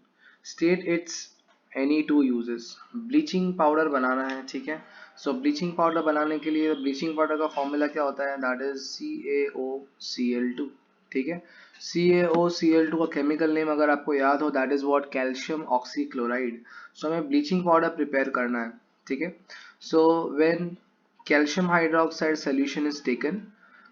State its any two uses. Bleaching powder बनाना है, ठीक है। So bleaching powder बनाने के लिए bleaching powder का फॉर्मूला क्या होता है, that is CaOCl2, ठीक है। CaOCl2 का केमिकल नेम अगर आपको याद हो, that is what, calcium oxychloride. So हमें ब्लीचिंग पाउडर प्रिपेयर करना है, ठीक है। So when calcium hydroxide solution is taken,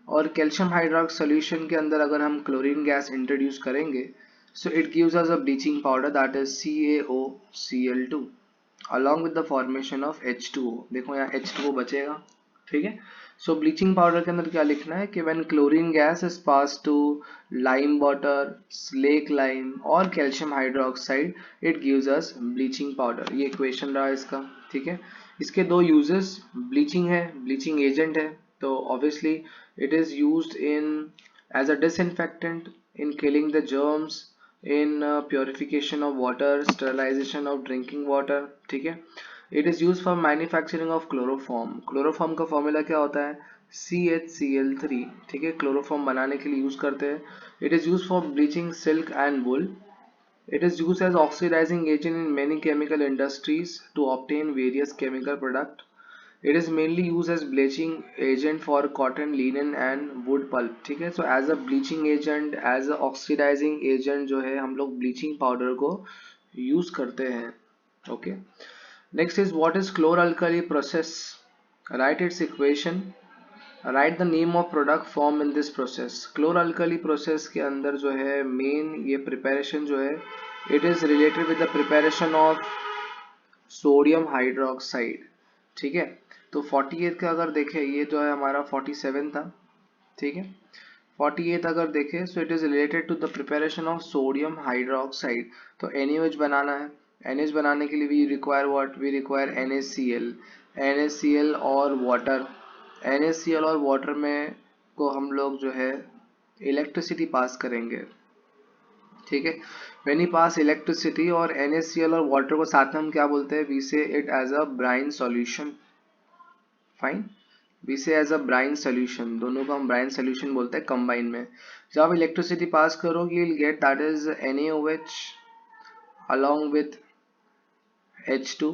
और कैल्शियम हाइड्रोक्साइड सोल्यूशन के अंदर अगर हम क्लोरीन गैस इंट्रोड्यूस करेंगे, so it gives us a bleaching powder that is CaOCl2 along with the formation of H2O। देखो यहाँ H2O बचेगा, ठीक है। सो ब्लीचिंग पाउडर के अंदर क्या लिखना है कि when chlorine gas is pass to lime water, slake lime और calcium hydroxide, it gives us bleaching powder. ये इक्वेशन रहा इसका, ठीक है। इसके दो यूजेस, ब्लीचिंग है, ब्लीचिंग एजेंट है, तो obviously it is used in as a disinfectant, in killing the germs, in purification of water, sterilization of drinking water, ठीक है। it is used for manufacturing of chloroform। chloroform का फॉर्मूला क्या होता है, CHCl3, ठीक है। क्लोरोफॉर्म बनाने के लिए यूज करते हैं। it is used for bleaching silk and wool। it is used as oxidizing agent in many chemical industries to obtain various chemical product। It is mainly use as bleaching agent for cotton, linen and wood pulp, ठीक है। So as a bleaching agent, as a oxidising agent जो है हम लोग ब्लीचिंग पाउडर को यूज करते हैं, okay. Next is what is क्लोर alkali process, right it's equation, right the name of product form in this process. क्लोर alkali process के अंदर जो है मेन ये प्रिपरेशन जो है, it is related with the preparation of sodium hydroxide, ठीक है। तो 48 का अगर देखें, ये जो है हमारा 47 था, ठीक है। 48 अगर देखें, so it is related to the preparation of sodium hydroxide. तो NaOH बनाना है, NaOH बनाने के लिए we require what, we require NaCl, NaCl और वाटर। NaCl और वाटर में को हम लोग जो है इलेक्ट्रिसिटी पास करेंगे, ठीक है। व्हेन यू पास इलेक्ट्रिसिटी और NaCl और वाटर को साथ में हम क्या बोलते हैं, we say it as a brine solution, fine. We say as a brine solution, दोनों को हम ब्राइन सोल्यूशन बोलते हैं कंबाइन में। जब आप इलेक्ट्रिसिटी पास करोगे, you'll get that is NaOH along with H2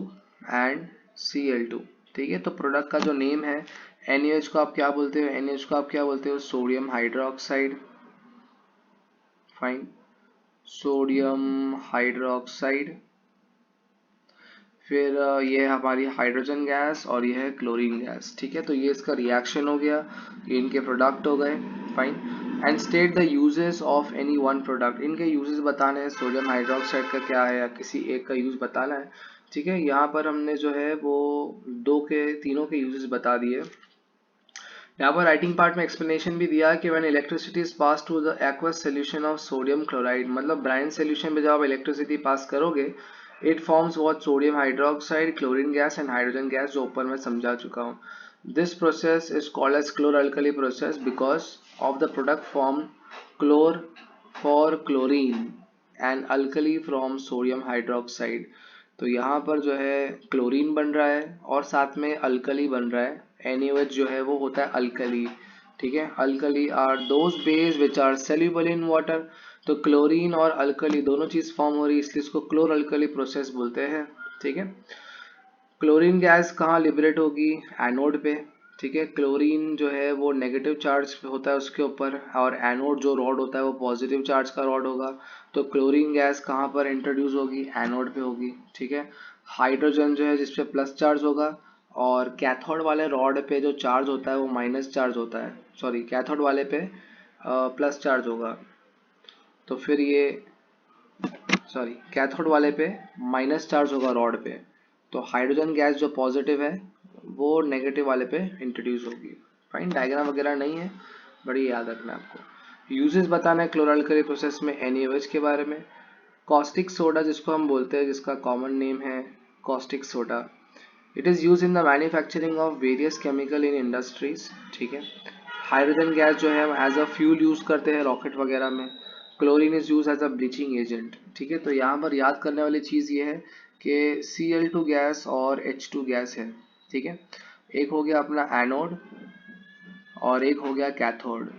and Cl2, ठीक है। तो प्रोडक्ट का जो नेम है, NaOH को आप क्या बोलते हो, NaOH को आप क्या बोलते हो, sodium hydroxide, fine, sodium hydroxide. फिर ये हमारी हाइड्रोजन गैस और ये है क्लोरीन गैस, ठीक है। तो ये इसका रिएक्शन हो गया, ये इनके प्रोडक्ट हो गए, fine. And state the uses of any one product, इनके यूजेस बताने हैं, सोडियम हाइड्रोक्साइड का क्या है या किसी एक का यूज बताना है, ठीक है। यहाँ पर हमने जो है वो तीनों के यूजेस बता दिए। यहाँ पर राइटिंग पार्ट में एक्सप्लेनेशन भी दिया है कि when electricity is pass to the aqueous solution of sodium chloride, मतलब ब्राइन सोल्यूशन में जब आप इलेक्ट्रिसिटी पास करोगे, it forms what, sodium hydroxide, chlorine gas and hydrogen gas, जो ऊपर मैं समझा चुका हूँ। This process is called as chlor alkali process because of the product form chlor for chlorine and alkali from sodium hydroxide. तो यहाँ पर जो है क्लोरीन बन रहा है और साथ में अल्कली बन रहा है। NaOH जो है वो होता है अल्कली, ठीक है। Alkali are those base which are soluble in water. तो क्लोरीन और अल्कली दोनों चीज फॉर्म हो रही है, इसलिए इसको क्लोर अल्कली प्रोसेस बोलते हैं, ठीक है। क्लोरीन गैस कहाँ लिबरेट होगी, एनोड पे, ठीक है। क्लोरीन जो है वो नेगेटिव चार्ज होता है उसके ऊपर, और एनोड जो रॉड होता है वो पॉजिटिव चार्ज का रॉड होगा। तो क्लोरीन गैस कहाँ पर इंट्रोड्यूस होगी, एनोड पे होगी, ठीक है। हाइड्रोजन जो है जिसपे प्लस चार्ज होगा, और कैथोड वाले रॉड पे जो चार्ज होता है वो माइनस चार्ज होता है, सॉरी कैथोड वाले पे प्लस चार्ज होगा। तो फिर ये सॉरी कैथोड वाले पे माइनस चार्ज होगा रॉड पे। तो हाइड्रोजन गैस जो पॉजिटिव है वो नेगेटिव वाले पे इंट्रोड्यूस होगी, फाइन। डायग्राम वगैरह नहीं है, बड़ी याद रखना है आपको। यूजेस बताना है क्लोर अल्कली प्रोसेस में NaOH के बारे में। कॉस्टिक सोडा जिसको हम बोलते हैं, जिसका कॉमन नेम है caustic soda, it is use in the manufacturing of various chemical in industries, ठीक है। हाइड्रोजन गैस जो है एज अ फ्यूल यूज करते हैं रॉकेट वगैरह में। Chlorine is use as a bleaching agent, ठीक है। तो यहाँ पर याद करने वाली चीज़ ये है कि Cl2 गैस और H2 गैस है, ठीक है। एक हो गया अपना एनोड और एक हो गया कैथोड,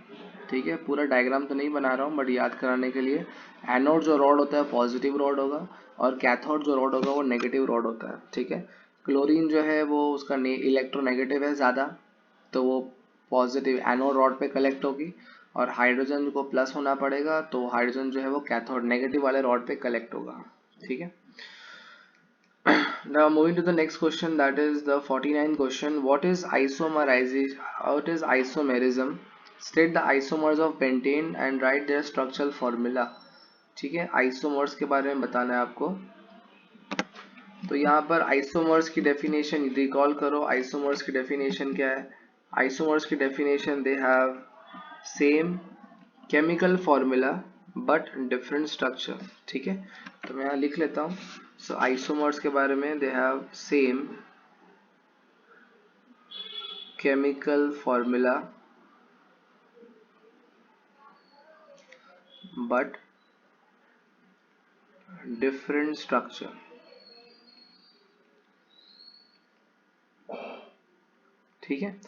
ठीक है। पूरा डायग्राम तो नहीं बना रहा हूँ बट याद कराने के लिए, एनोड जो रॉड होता है पॉजिटिव रॉड होगा और कैथोड जो रॉड होगा वो नेगेटिव रॉड होता है, ठीक है। क्लोरीन जो है वो उसका इलेक्ट्रोनेगेटिव है ज़्यादा, तो वो पॉजिटिव एनोड रॉड पे कलेक्ट होगी, और हाइड्रोजन को प्लस होना पड़ेगा, तो हाइड्रोजन जो है वो कैथोड नेगेटिव वाले रॉड पे कलेक्ट होगा, ठीक है। Now moving to the next question, that is the 49 question. What is isomerization? What is isomerism? State the isomers of pentane and write their structural formula. ठीक है, आइसोमर्स के बारे में बताना है आपको। तो यहाँ पर आइसोमर्स की डेफिनेशन रिकॉल करो। आइसोमर्स की डेफिनेशन क्या है? आइसोमर्स की definition, they have same chemical formula but different structure, ठीक है। तो मैं यहाँ लिख लेता हूँ। सो आइसोमर्स के बारे में, they have same chemical formula but different structure, ठीक है।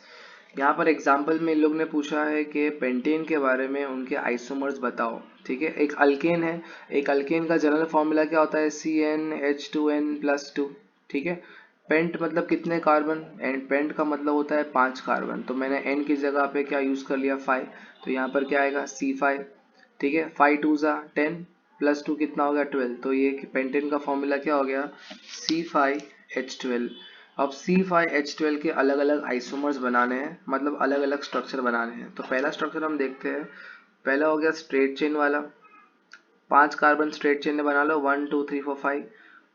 यहाँ पर एग्जाम्पल में इन लोग ने पूछा है कि पेंटेन के बारे में उनके आइसोमर्स बताओ, ठीक है। एक अल्केन है, एक अल्केन का जनरल फॉर्मूला क्या होता है? CnH2n+2, ठीक है। पेंट मतलब कितने कार्बन, एंड पेंट का मतलब होता है 5 कार्बन, तो मैंने n की जगह पे क्या यूज कर लिया? 5, तो यहाँ पर क्या आएगा? C5, ठीक है। 5 2 ज़ा 10 प्लस 2 कितना हो गया? 12, तो ये पेंटेन का फॉर्मूला क्या हो गया? C5H12। अब C5H12 के अलग अलग आइसोमर्स बनाने हैं, मतलब अलग अलग स्ट्रक्चर बनाने हैं। तो पहला स्ट्रक्चर हम देखते हैं। पहला हो गया स्ट्रेट चेन वाला, 5 कार्बन स्ट्रेट चेन में बना लो, 1 2 3 4 5।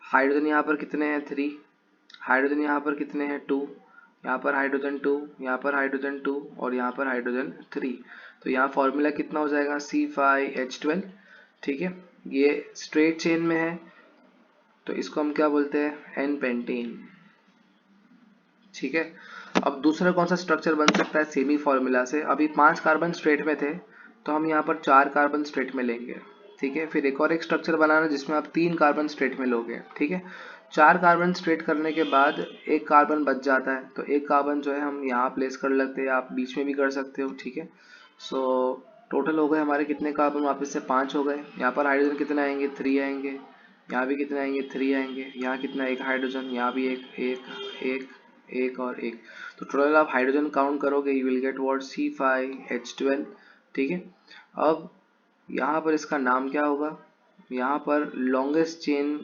हाइड्रोजन यहाँ पर कितने हैं? 3। हाइड्रोजन यहाँ पर कितने हैं? 2। यहाँ पर हाइड्रोजन 2, यहाँ पर हाइड्रोजन 2 और यहाँ पर हाइड्रोजन 3। तो यहाँ फॉर्मूला कितना हो जाएगा? C5H12, ठीक है। ये स्ट्रेट चेन में है, तो इसको हम क्या बोलते हैं? एन पेंटेन, ठीक है। अब दूसरा कौन सा स्ट्रक्चर बन सकता है सेमी फॉर्मूला से? अभी 5 कार्बन स्ट्रेट में थे, तो हम यहाँ पर 4 कार्बन स्ट्रेट में लेंगे, ठीक है। फिर एक और एक स्ट्रक्चर बनाना जिसमें आप 3 कार्बन स्ट्रेट में लोगे, ठीक है। 4 कार्बन स्ट्रेट करने के बाद एक कार्बन बच जाता है, तो एक कार्बन जो है हम यहाँ प्लेस कर लेते हैं, आप बीच में भी कर सकते हो, ठीक है। सो टोटल हो गए हमारे कितने कार्बन? वापस से 5 हो गए। यहाँ पर हाइड्रोजन कितने आएंगे? 3 आएंगे। यहाँ भी कितने आएंगे? 3 आएंगे। यहाँ कितना? एक हाइड्रोजन, यहाँ भी एक और एक। तो टोटल आप हाइड्रोजन काउंट करोगे, you will get what? C5H12, ठीक है। अब यहाँ पर इसका नाम क्या होगा? यहाँ पर लॉन्गेस्ट चेन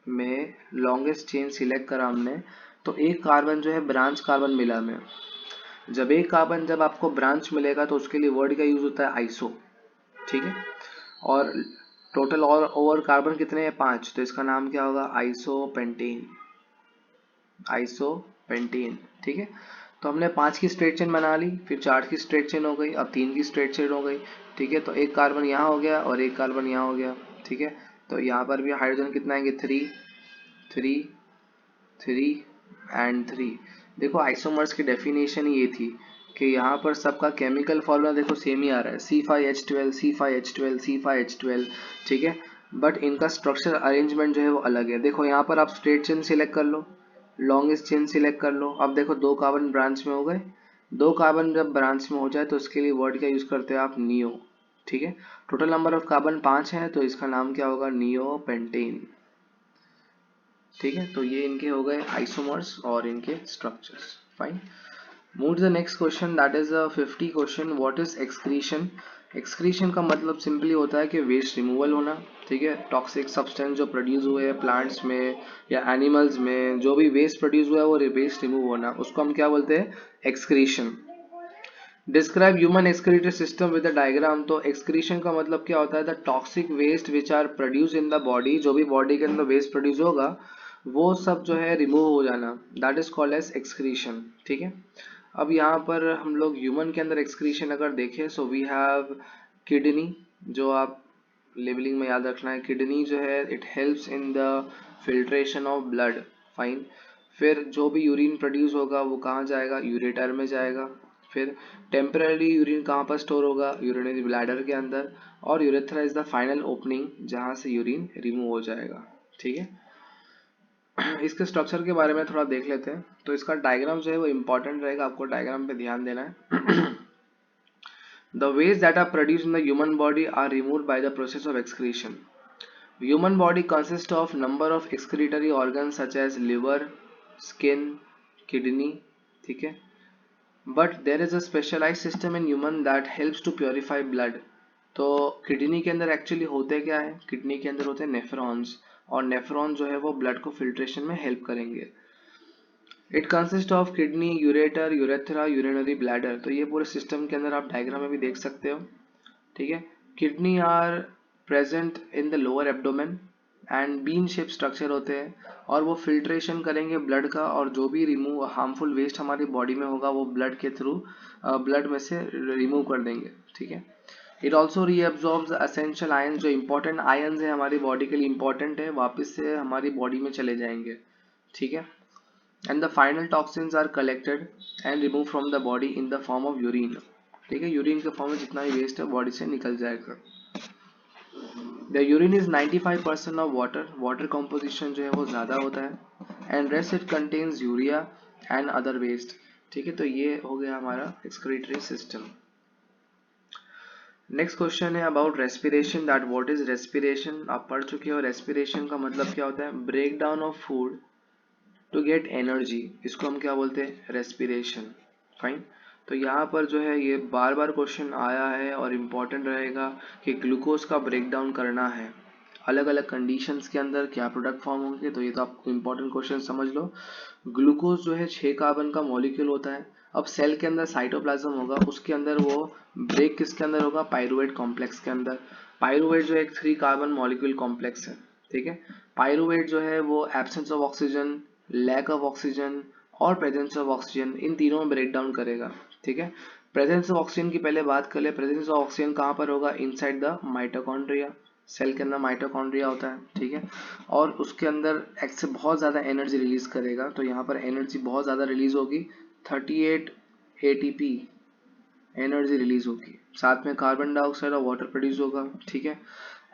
में लॉन्गेस्ट चेन सिलेक्ट करा हमने, तो एक कार्बन जो है ब्रांच कार्बन मिला हमें। जब एक कार्बन जब आपको ब्रांच मिलेगा तो उसके लिए वर्ड का यूज होता है आइसो, ठीक है। और टोटल और ओवर कार्बन कितने हैं? 5, तो इसका नाम क्या होगा? आइसोपेंटेन, आइसोपेंटेन, ठीक है। तो हमने 5 की स्ट्रेट चेन बना ली, फिर 4 की स्ट्रेट चेन हो गई, अब 3 की स्ट्रेट चेन हो गई, ठीक है। तो एक कार्बन यहाँ हो गया और एक कार्बन यहाँ हो गया, ठीक है। तो यहाँ पर भी हाइड्रोजन कितना आएंगे? 3 3 3 एंड 3। देखो आइसोमर्स की डेफिनेशन ये थी कि यहाँ पर सबका केमिकल फॉर्मूला देखो सेम ही आ रहा है, C5H12 C5H12 C5H12, ठीक है। बट इनका स्ट्रक्चर अरेंजमेंट जो है वो अलग है। देखो यहाँ पर आप स्ट्रेट चेन सिलेक्ट कर लो, लॉन्गेस्ट चेन सिलेक्ट कर लो। अब देखो 2 कार्बन ब्रांच में हो गए। 2 कार्बन जब ब्रांच में हो जाए तो उसके लिए वर्ड क्या यूज करते हैं आप? नियो, ठीक है। टोटल नंबर ऑफ कार्बन 5 है, तो इसका नाम क्या होगा? नियो पेंटेन, ठीक है। तो ये इनके हो गए आइसोमर्स और इनके structures, fine. Move to the next question, that is 50 question. What is excretion? Excretion का मतलब सिंपली होता है कि वेस्ट रिमूवल होना, ठीक है। टॉक्सिक सब्सटेंस जो प्रोड्यूस हुए हैं प्लांट्स में या एनिमल्स में, जो भी वेस्ट प्रोड्यूस हुआ है वो वेस्ट रिमूव होना, उसको हम क्या बोलते हैं? Excretion. Describe human excretory system with the diagram. तो एक्सक्रीशन का मतलब क्या होता है? The toxic waste which are produce in the body, जो भी बॉडी के अंदर वेस्ट प्रोड्यूस होगा वो सब जो है रिमूव हो जाना, that is called as excretion, ठीक है। अब यहाँ पर हम लोग ह्यूमन के अंदर एक्सक्रीशन अगर देखें, सो वी हैव किडनी, जो आप लेबलिंग में याद रखना है। किडनी जो है it helps in the filtration of blood, fine. फिर जो भी यूरिन प्रोड्यूस होगा वो कहाँ जाएगा? यूरेटर में जाएगा। फिर टेम्पररी यूरिन कहाँ पर स्टोर होगा? यूरिनरी ब्लैडर के अंदर। और urethra is the final opening जहाँ से यूरिन रिमूव हो जाएगा, ठीक है। इसके स्ट्रक्चर के बारे में थोड़ा देख लेते हैं। तो इसका डायग्राम जो है वो इम्पोर्टेंट रहेगा, आपको डायग्राम पे ध्यान देना है। The waste that are produced in the human body are removed by the process of excretion. Human body consists of number of excretory organs such as liver, skin, kidney, ठीक है। But there is a specialize system in human that helps to purify blood. तो किडनी के अंदर एक्चुअली होते क्या है, किडनी के अंदर होते हैं नेफ्रॉन्स, और नेफ्रॉन जो है वो ब्लड को फिल्ट्रेशन में हेल्प करेंगे। It consist of kidney, ureter, urethra, urinary bladder. तो ये पूरे सिस्टम के अंदर आप डायग्राम में भी देख सकते हो, ठीक है। Kidney are present in the lower abdomen and bean shape structure होते हैं, और वो फिल्ट्रेशन करेंगे ब्लड का, और जो भी रिमूव हार्मफुल वेस्ट हमारी बॉडी में होगा वो ब्लड के थ्रू ब्लड में से रिमूव कर देंगे, ठीक है। इट ऑल्सो रीअब्जॉर्ब्स असेंशियल आयन, जो इंपॉर्टेंट आयन्स है हमारी बॉडी के लिए इंपॉर्टेंट है, वापस से हमारी बॉडी में चले जाएंगे, ठीक है। And the final toxins are collected and remove from the body in the form of urine, ठीक है। यूरिन के फॉर्म में जितना भी वेस्ट है बॉडी से निकल जाएगा। The urine is 95% of water, water composition जो है वो ज़्यादा होता है, and rest it contains urea and other waste, ठीक है। तो ये हो गया हमारा एक्सक्रीटरी सिस्टम। नेक्स्ट क्वेश्चन है about respiration, that what is respiration. आप पढ़ चुके हो रेस्पिरेशन का मतलब क्या होता है, break down of food to get energy, इसको हम क्या बोलते हैं, रेस्पिरेशन, फाइन। तो यहाँ पर जो है ये बार बार क्वेश्चन आया है और इम्पॉर्टेंट रहेगा कि ग्लूकोज का ब्रेक डाउन करना है, अलग अलग कंडीशंस के अंदर क्या प्रोडक्ट फॉर्म होंगे, तो ये तो आपको इम्पोर्टेंट क्वेश्चन समझ लो। ग्लूकोज जो है 6 कार्बन का मॉलिक्यूल होता है। अब सेल के अंदर साइटोप्लाज्म होगा, उसके अंदर वो ब्रेक किसके अंदर होगा, पायरुवेट कॉम्प्लेक्स के अंदर। पायरुवेट जो एक 3 कार्बन मॉलिक्यूल कॉम्प्लेक्स है, ठीक है। पायरुवेट जो है वो absence of oxygen, lack of oxygen और प्रेजेंस ऑफ ऑक्सीजन, इन तीनों में ब्रेक डाउन करेगा, ठीक है। प्रेजेंस ऑफ ऑक्सीजन की पहले बात कर ले। प्रेजेंस ऑफ ऑक्सीजन कहाँ पर होगा, इनसाइड द माइटोकॉन्ड्रिया, सेल के अंदर माइटोकॉन्ड्रिया होता है, ठीक है। और उसके अंदर एक्स बहुत ज़्यादा एनर्जी रिलीज करेगा, तो यहाँ पर एनर्जी बहुत ज़्यादा रिलीज होगी, 38 ATP एनर्जी रिलीज होगी, साथ में कार्बन डाइऑक्साइड और वाटर प्रोड्यूस होगा, ठीक है।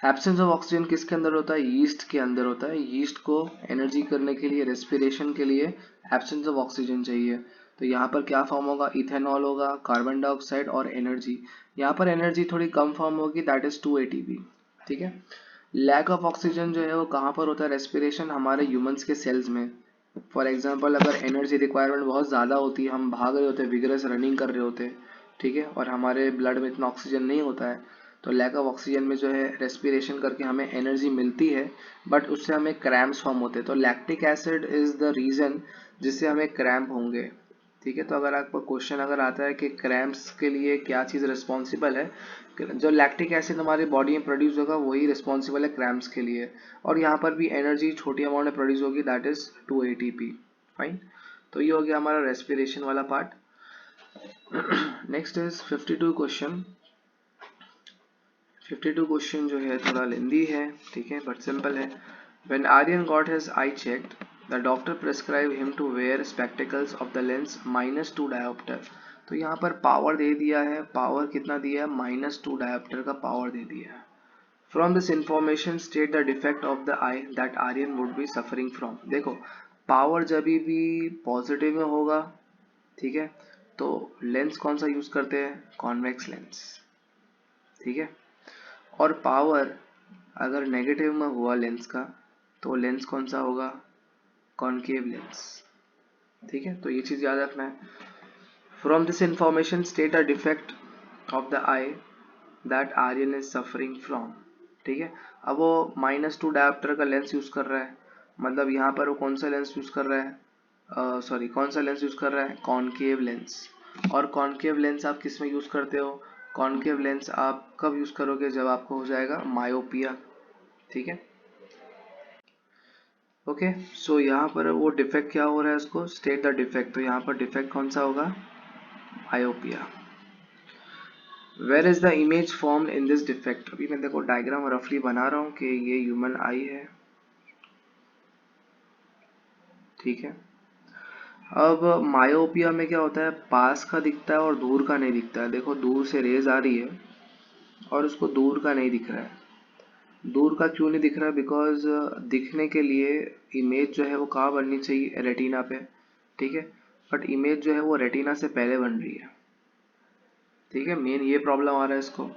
एब्सेंस ऑफ ऑक्सीजन किसके अंदर होता है, यीस्ट के अंदर होता है। यीस्ट को एनर्जी करने के लिए, रेस्पिरेशन के लिए एब्सेंस ऑफ ऑक्सीजन चाहिए। तो यहाँ पर क्या फॉर्म होगा, इथेनॉल होगा, कार्बन डाइऑक्साइड और एनर्जी। यहाँ पर एनर्जी थोड़ी कम फॉर्म होगी, दैट इज 2 ATP, ठीक है। लैक ऑफ ऑक्सीजन जो है वो कहाँ पर होता है, रेस्पिरेशन, हमारे ह्यूमंस के सेल्स में। फॉर एग्जांपल अगर एनर्जी रिक्वायरमेंट बहुत ज़्यादा होती है, हम भाग रहे होते हैं, विगरस रनिंग कर रहे होते हैं, ठीक है, और हमारे ब्लड में इतना ऑक्सीजन नहीं होता है, तो लैक ऑफ ऑक्सीजन में जो है रेस्पिरेशन करके हमें एनर्जी मिलती है, बट उससे हमें क्रैम्प्स फॉर्म होते हैं। तो lactic acid is the reason जिससे हमें क्रैम्प होंगे, ठीक है। तो अगर आपको क्वेश्चन अगर आता है कि क्रैम्प्स के लिए क्या चीज़ रिस्पॉन्सिबल है, जो लैक्टिक एसिड हमारी बॉडी में प्रोड्यूस होगा वही रिस्पॉन्सिबल है क्रैम्प्स के लिए, और यहाँ पर भी एनर्जी छोटी अमाउंट में प्रोड्यूस होगी, दैट इज 2 ATP, फाइन। तो ये हो गया हमारा रेस्पिरेशन वाला part. Next is 52 question. 52 question जो है थोड़ा लेंदी है, ठीक है, बट सिंपल है। When Aryan got his eye checked, the doctor prescribed him to wear spectacles of the lens -2 diopter। तो यहाँ पर पावर दे दिया है, पावर कितना दिया है, -2 diopter का पावर दे दिया है। From this information state the defect of the eye that Aryan would be suffering from। देखो पावर जब भी पॉजिटिव में होगा, ठीक है, तो लेंस कौन सा यूज करते हैं, कॉन्वेक्स लेंस, ठीक है। और पावर अगर नेगेटिव में हुआ लेंस का, तो लेंस कौन सा होगा, कॉनकेव लेंस, ठीक है। तो ये चीज याद रखना है। From this information state a defect of the eye that Aryan is suffering from, ठीक है। अब वो -2 डायोप्टर का लेंस यूज कर रहा है, मतलब यहाँ पर वो कौन सा लेंस यूज कर रहा है, सॉरी कौन सा लेंस यूज कर रहा है, कॉनकेव लेंस। और कॉनकेव लेंस आप किस में यूज करते हो, कॉनकेव लेंस आप कब यूज करोगे, जब आपको हो जाएगा मायोपिया, ठीक है। ओके, सो यहाँ पर वो डिफेक्ट क्या हो रहा है, उसको स्टेट द डिफेक्ट। तो यहाँ पर डिफेक्ट कौन सा होगा, myopia. Where is the image form in this defect. अभी मैं देखो डायग्राम रफली बना रहा हूँ कि ये ह्यूमन आई है, ठीक है। अब मायोपिया में क्या होता है, पास का दिखता है और दूर का नहीं दिखता है। देखो दूर से रेज आ रही है और उसको दूर का नहीं दिख रहा है। दूर का क्यों नहीं दिख रहा है, बिकॉज दिखने के लिए इमेज जो है वो कहाँ बननी चाहिए, रेटिना पे, ठीक है। बट इमेज जो है वो रेटिना से पहले बन रही है, ठीक है। मेन ये प्रॉब्लम आ रहा है इसको।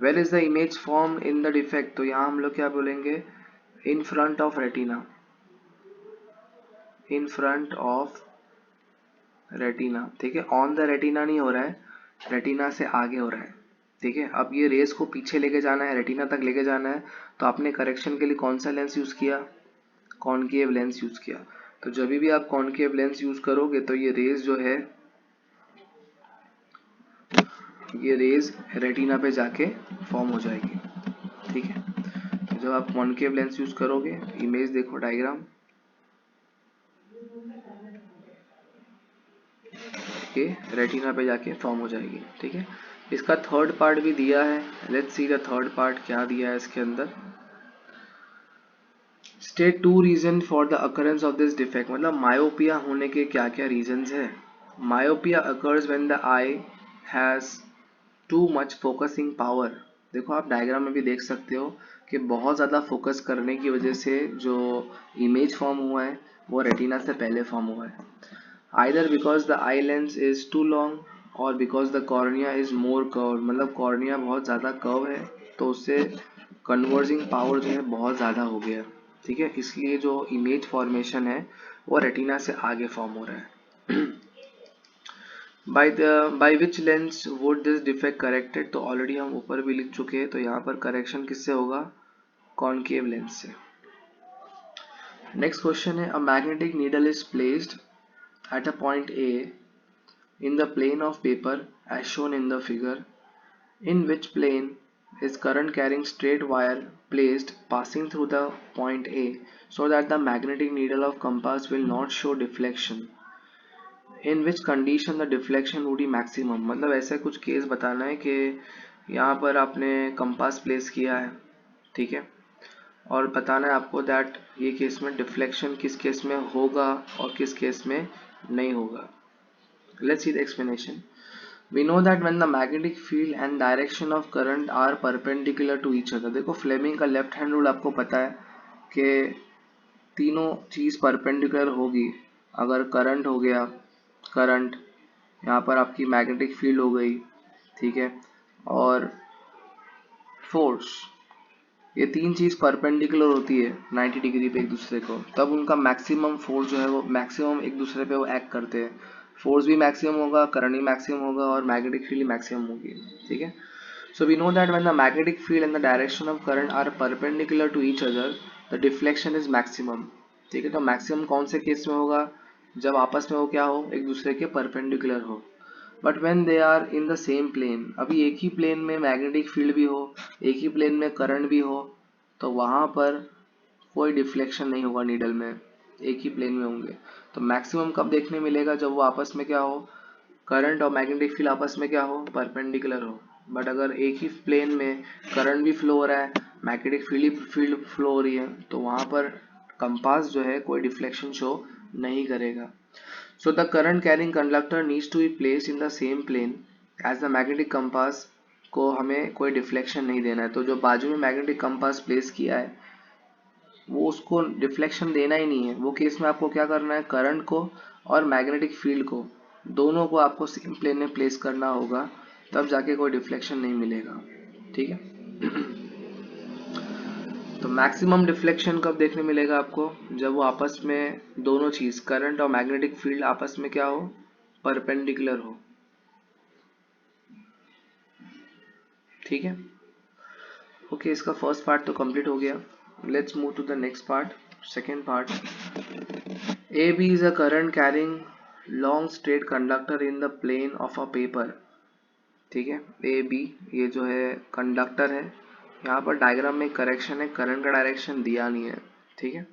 Where is the image form in the defect. तो यहाँ हम लोग क्या बोलेंगे, in front of retina, in front of retina, ठीक है, ऑन द रेटिना नहीं हो रहा है, रेटिना से आगे हो रहा है, ठीक है। अब ये रेस को पीछे लेके जाना है, रेटिना तक लेके जाना है, तो आपने करेक्शन के लिए कौन सा लेंस यूज़ किया, कॉनकेव लेंस यूज़ किया। तो जब भी आप कॉनकेव लेंस यूज़ करोगे तो ये रेस जो है, ये रेज रेटिना पे जाके फॉर्म हो जाएगी, ठीक है। तो जब आप कॉनकेव लेंस यूज़ करोगे, इमेज देखो डायग्राम, ये रेटिना पे जाके फॉर्म हो जाएगी, ठीक है। इसका थर्ड पार्ट भी दिया है, let's see the third part क्या दिया है इसके अंदर। State two reason for the occurrence of this defect, मतलब मायोपिया होने के क्या क्या रीजंस है। Myopia occurs when the eye has too much focusing power. देखो आप डायग्राम में भी देख सकते हो कि बहुत ज़्यादा फोकस करने की वजह से जो इमेज फॉर्म हुआ है वो रेटिना से पहले फॉर्म हुआ है। Either because the eye lens is too long or because the cornea is more curve, मतलब कॉर्निया बहुत ज़्यादा कर्व है तो उससे कन्वर्जिंग पावर जो है बहुत ज़्यादा हो गया, ठीक है। इसलिए जो इमेज फॉर्मेशन है वो रेटिना से आगे फॉर्म हो रहा है। By which lens would this defect corrected, तो ऑलरेडी हम ऊपर भी लिख चुके हैं, तो यहाँ पर करेक्शन किससे होगा, कॉनकेव लेंस से। नेक्स्ट क्वेश्चन है, a magnetic needle is placed at a point A in the plane of paper as shown in the figure, in which plane is current carrying straight wire placed passing through the point A so that the magnetic needle of compass will not show deflection, in which condition the deflection would be maximum। मतलब ऐसा कुछ केस बताना है कि यहाँ पर आपने कंपास प्लेस किया है, ठीक है, और बताना है आपको दैट ये केस में डिफ्लेक्शन किस केस में होगा और किस केस में नहीं होगा। Let's see the explanation. We know that when the magnetic field and direction of current are perpendicular to each other, देखो फ्लेमिंग का लेफ्ट हैंड रूल आपको पता है कि तीनों चीज़ परपेंडिकुलर होगी। अगर करंट हो गया, करंट यहाँ पर आपकी मैग्नेटिक फील्ड हो गई, ठीक है, और फोर्स, ये तीन चीज़ परपेंडिकुलर होती है 90 डिग्री पे एक दूसरे को, तब उनका मैक्सिमम फोर्स जो है वो मैक्सिमम एक दूसरे पे वो एक्ट करते हैं। फोर्स भी मैक्सिमम होगा, करंट भी मैक्सिमम होगा और मैग्नेटिक फील्ड मैक्सिमम होगी, ठीक है। So we know that when the magnetic field and the direction of current are perpendicular to each other the deflection is maximum, ठीक है। तो मैक्सिमम कौन से केस में होगा, जब आपस में वो क्या हो, एक दूसरे के परपेंडिकुलर हो। But when they are in the same plane, अभी एक ही प्लेन में मैग्नेटिक फील्ड भी हो, एक ही प्लेन में करंट भी हो, तो वहाँ पर कोई डिफ्लेक्शन नहीं होगा नीडल में, एक ही प्लेन में होंगे। तो मैक्सिमम कब देखने मिलेगा, जब वो आपस में क्या हो, करंट और मैग्नेटिक फील्ड आपस में क्या हो, परपेंडिकुलर हो। बट अगर एक ही प्लेन में करंट भी फ्लो हो रहा है, मैग्नेटिक फील्ड फ्लो हो रही है, तो वहाँ पर कंपास जो है कोई डिफ्लेक्शन शो नहीं करेगा। So the current carrying conductor needs to be placed in the same plane as the magnetic compass, को हमें कोई डिफ्लेक्शन नहीं देना है। तो जो बाजू में मैग्नेटिक कंपास प्लेस किया है वो उसको डिफ्लेक्शन देना ही नहीं है। वो केस में आपको क्या करना है, करंट को और मैग्नेटिक फील्ड को दोनों को आपको सेम प्लेन में प्लेस करना होगा, तब जाके कोई डिफ्लेक्शन नहीं मिलेगा, ठीक है। तो मैक्सिमम डिफ्लेक्शन कब देखने मिलेगा आपको, जब वो आपस में दोनों चीज़ करंट और मैग्नेटिक फील्ड आपस में क्या हो, परपेंडिकुलर हो, ठीक है। ओके, इसका फर्स्ट पार्ट तो कंप्लीट हो गया। Let's move to the next part, second part. A B is a current carrying long straight conductor in the plane of a paper, ठीक है। ए बी ये जो है कंडक्टर है, यहाँ पर डायग्राम में करेक्शन है, करंट का डायरेक्शन दिया नहीं है, ठीक है।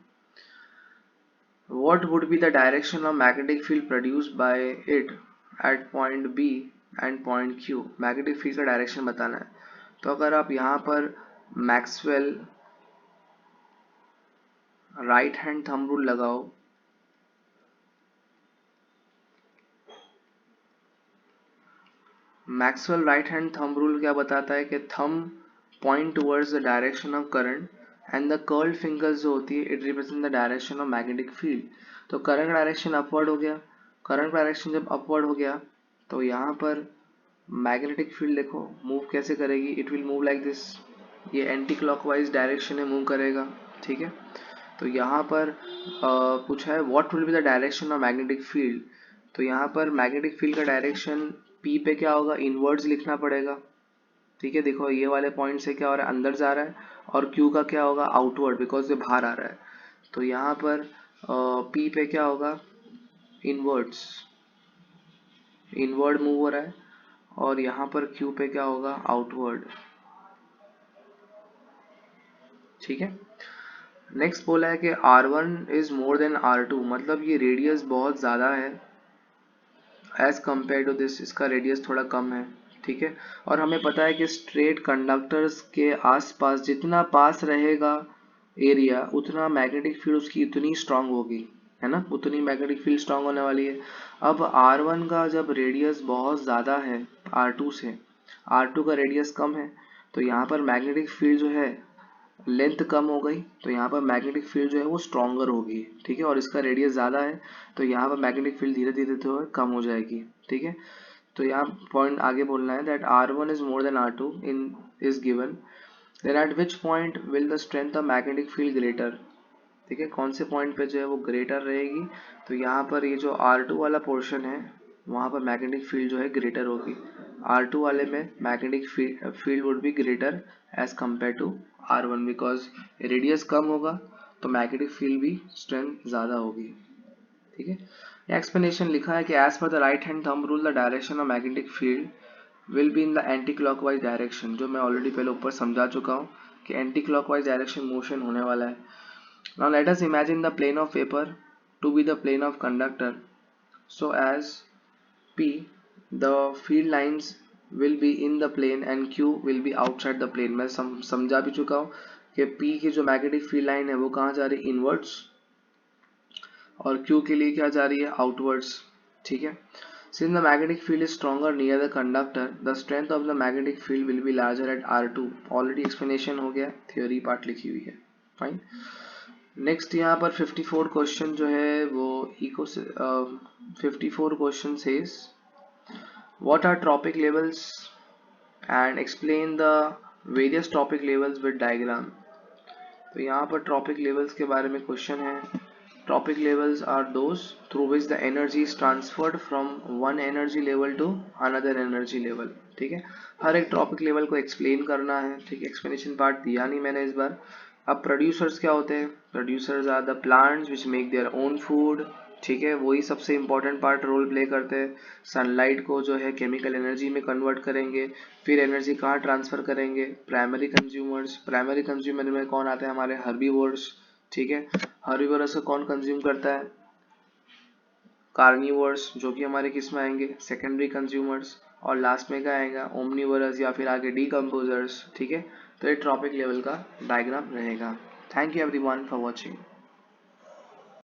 What would be the direction of magnetic field produced by it at point B and point Q? Magnetic field का डायरेक्शन बताना है। तो अगर आप यहाँ पर Maxwell right hand thumb rule लगाओ, Maxwell right hand thumb rule क्या बताता है कि thumb point towards the direction of current and the curled fingers जो होती है it represent the direction of magnetic field. तो करंट डायरेक्शन अपवर्ड हो गया, करंट डायरेक्शन जब अपवर्ड हो गया तो यहाँ पर मैग्नेटिक फील्ड देखो मूव कैसे करेगी, it will move like this, ये एंटी क्लॉकवाइज डायरेक्शन में मूव करेगा, ठीक है। तो यहाँ पर पूछा है what will be the direction of magnetic field, तो यहाँ पर मैग्नेटिक फील्ड का डायरेक्शन P पे क्या होगा, इनवर्ड्स लिखना पड़ेगा। ठीक है, देखो ये वाले पॉइंट से क्या हो रहा है, अंदर जा रहा है, और Q का क्या होगा, आउटवर्ड, बिकॉज ये बाहर आ रहा है। तो यहाँ पर P पे क्या होगा, इनवर्ड्स, इनवर्ड मूव हो रहा है, और यहाँ पर Q पे क्या होगा, आउटवर्ड। ठीक है, नेक्स्ट बोला है कि R1 is more than R2, मतलब ये रेडियस बहुत ज़्यादा है एज कम्पेयर टू दिस, इसका रेडियस थोड़ा कम है। ठीक है, और हमें पता है कि स्ट्रेट कंडक्टर्स के आसपास जितना पास रहेगा एरिया, उतना मैग्नेटिक फील्ड उसकी उतनी स्ट्रांग होगी, है ना, उतनी मैग्नेटिक फील्ड स्ट्रांग होने वाली है। अब R1 का जब रेडियस बहुत ज़्यादा है R2 से, R2 का रेडियस कम है, तो यहाँ पर मैग्नेटिक फील्ड जो है लेंथ कम हो गई, तो यहाँ पर मैग्नेटिक फील्ड जो है वो स्ट्रॉन्गर होगी। ठीक है, और इसका रेडियस ज़्यादा है, तो यहाँ पर मैग्नेटिक फील्ड धीरे धीरे तो कम हो जाएगी। ठीक है, तो यहाँ पॉइंट आगे बोलना है that R1 is more than R2 in is given, then at which point will the strength of magnetic field greater. ठीक है, कौन से पॉइंट पे जो है वो ग्रेटर रहेगी, तो यहाँ पर ये जो R2 वाला पोर्शन है वहाँ पर मैग्नेटिक फील्ड जो है ग्रेटर होगी। R2 वाले में magnetic field would be greater as compare to R1, because radius कम होगा तो मैग्नेटिक फील्ड भी स्ट्रेंथ ज़्यादा होगी। ठीक है, एक्सप्लेनेशन लिखा है कि एज पर the right hand thumb rule the direction of magnetic field will be in the anti clockwise direction, जो मैं ऑलरेडी पहले ऊपर समझा चुका हूँ कि एंटी क्लॉकवाइज डायरेक्शन मोशन होने वाला है। Now let us imagine the plane of paper to be the plane of conductor. So as P, the field lines will be in the plane and Q will be outside the plane. मैं समझा भी चुका हूँ कि P की जो मैग्नेटिक फील्ड लाइन है वो कहाँ जा रही है, इनवर्ड्स, और Q के लिए क्या जा रही है, आउटवर्ड्स। ठीक है, since the magnetic field is stronger near the conductor, the strength of the magnetic field will be larger at R2. Already explanation हो गया, theory part लिखी हुई है। Fine. नेक्स्ट यहाँ पर 54 क्वेश्चन जो है वो 54 question says what are trophic levels and explain the various trophic levels with diagram. तो यहाँ पर ट्रॉपिक लेवल्स के बारे में क्वेश्चन है। Trophic levels are those through which the energy is transferred from one energy level to another energy level. ठीक है, हर एक ट्रॉपिक लेवल को एक्सप्लेन करना है। ठीक है, एक्सप्लेनेशन पार्ट दिया नहीं मैंने इस बार। अब प्रोड्यूसर्स क्या होते हैं, producers are the plants which make their own food. ठीक है, वही सबसे इंपॉर्टेंट पार्ट रोल प्ले करते हैं। सनलाइट को जो है केमिकल एनर्जी में कन्वर्ट करेंगे, फिर एनर्जी कहाँ ट्रांसफर करेंगे, प्राइमरी कंज्यूमर्स। प्राइमरी कंज्यूमर में कौन आते हैं, हमारे हर्बीवोर्स। ठीक है, हर्बीवोर्स को कौन कंज्यूम करता है, कार्निवोर्स, जो कि हमारे किस में आएंगे, सेकेंडरी कंज्यूमर्स। और लास्ट में क्या आएगा, ओमनिवोरस या फिर आगे डीकम्पोजर्स। ठीक है, तो ये ट्रॉपिक लेवल का डायग्राम रहेगा। Thank you everyone for watching.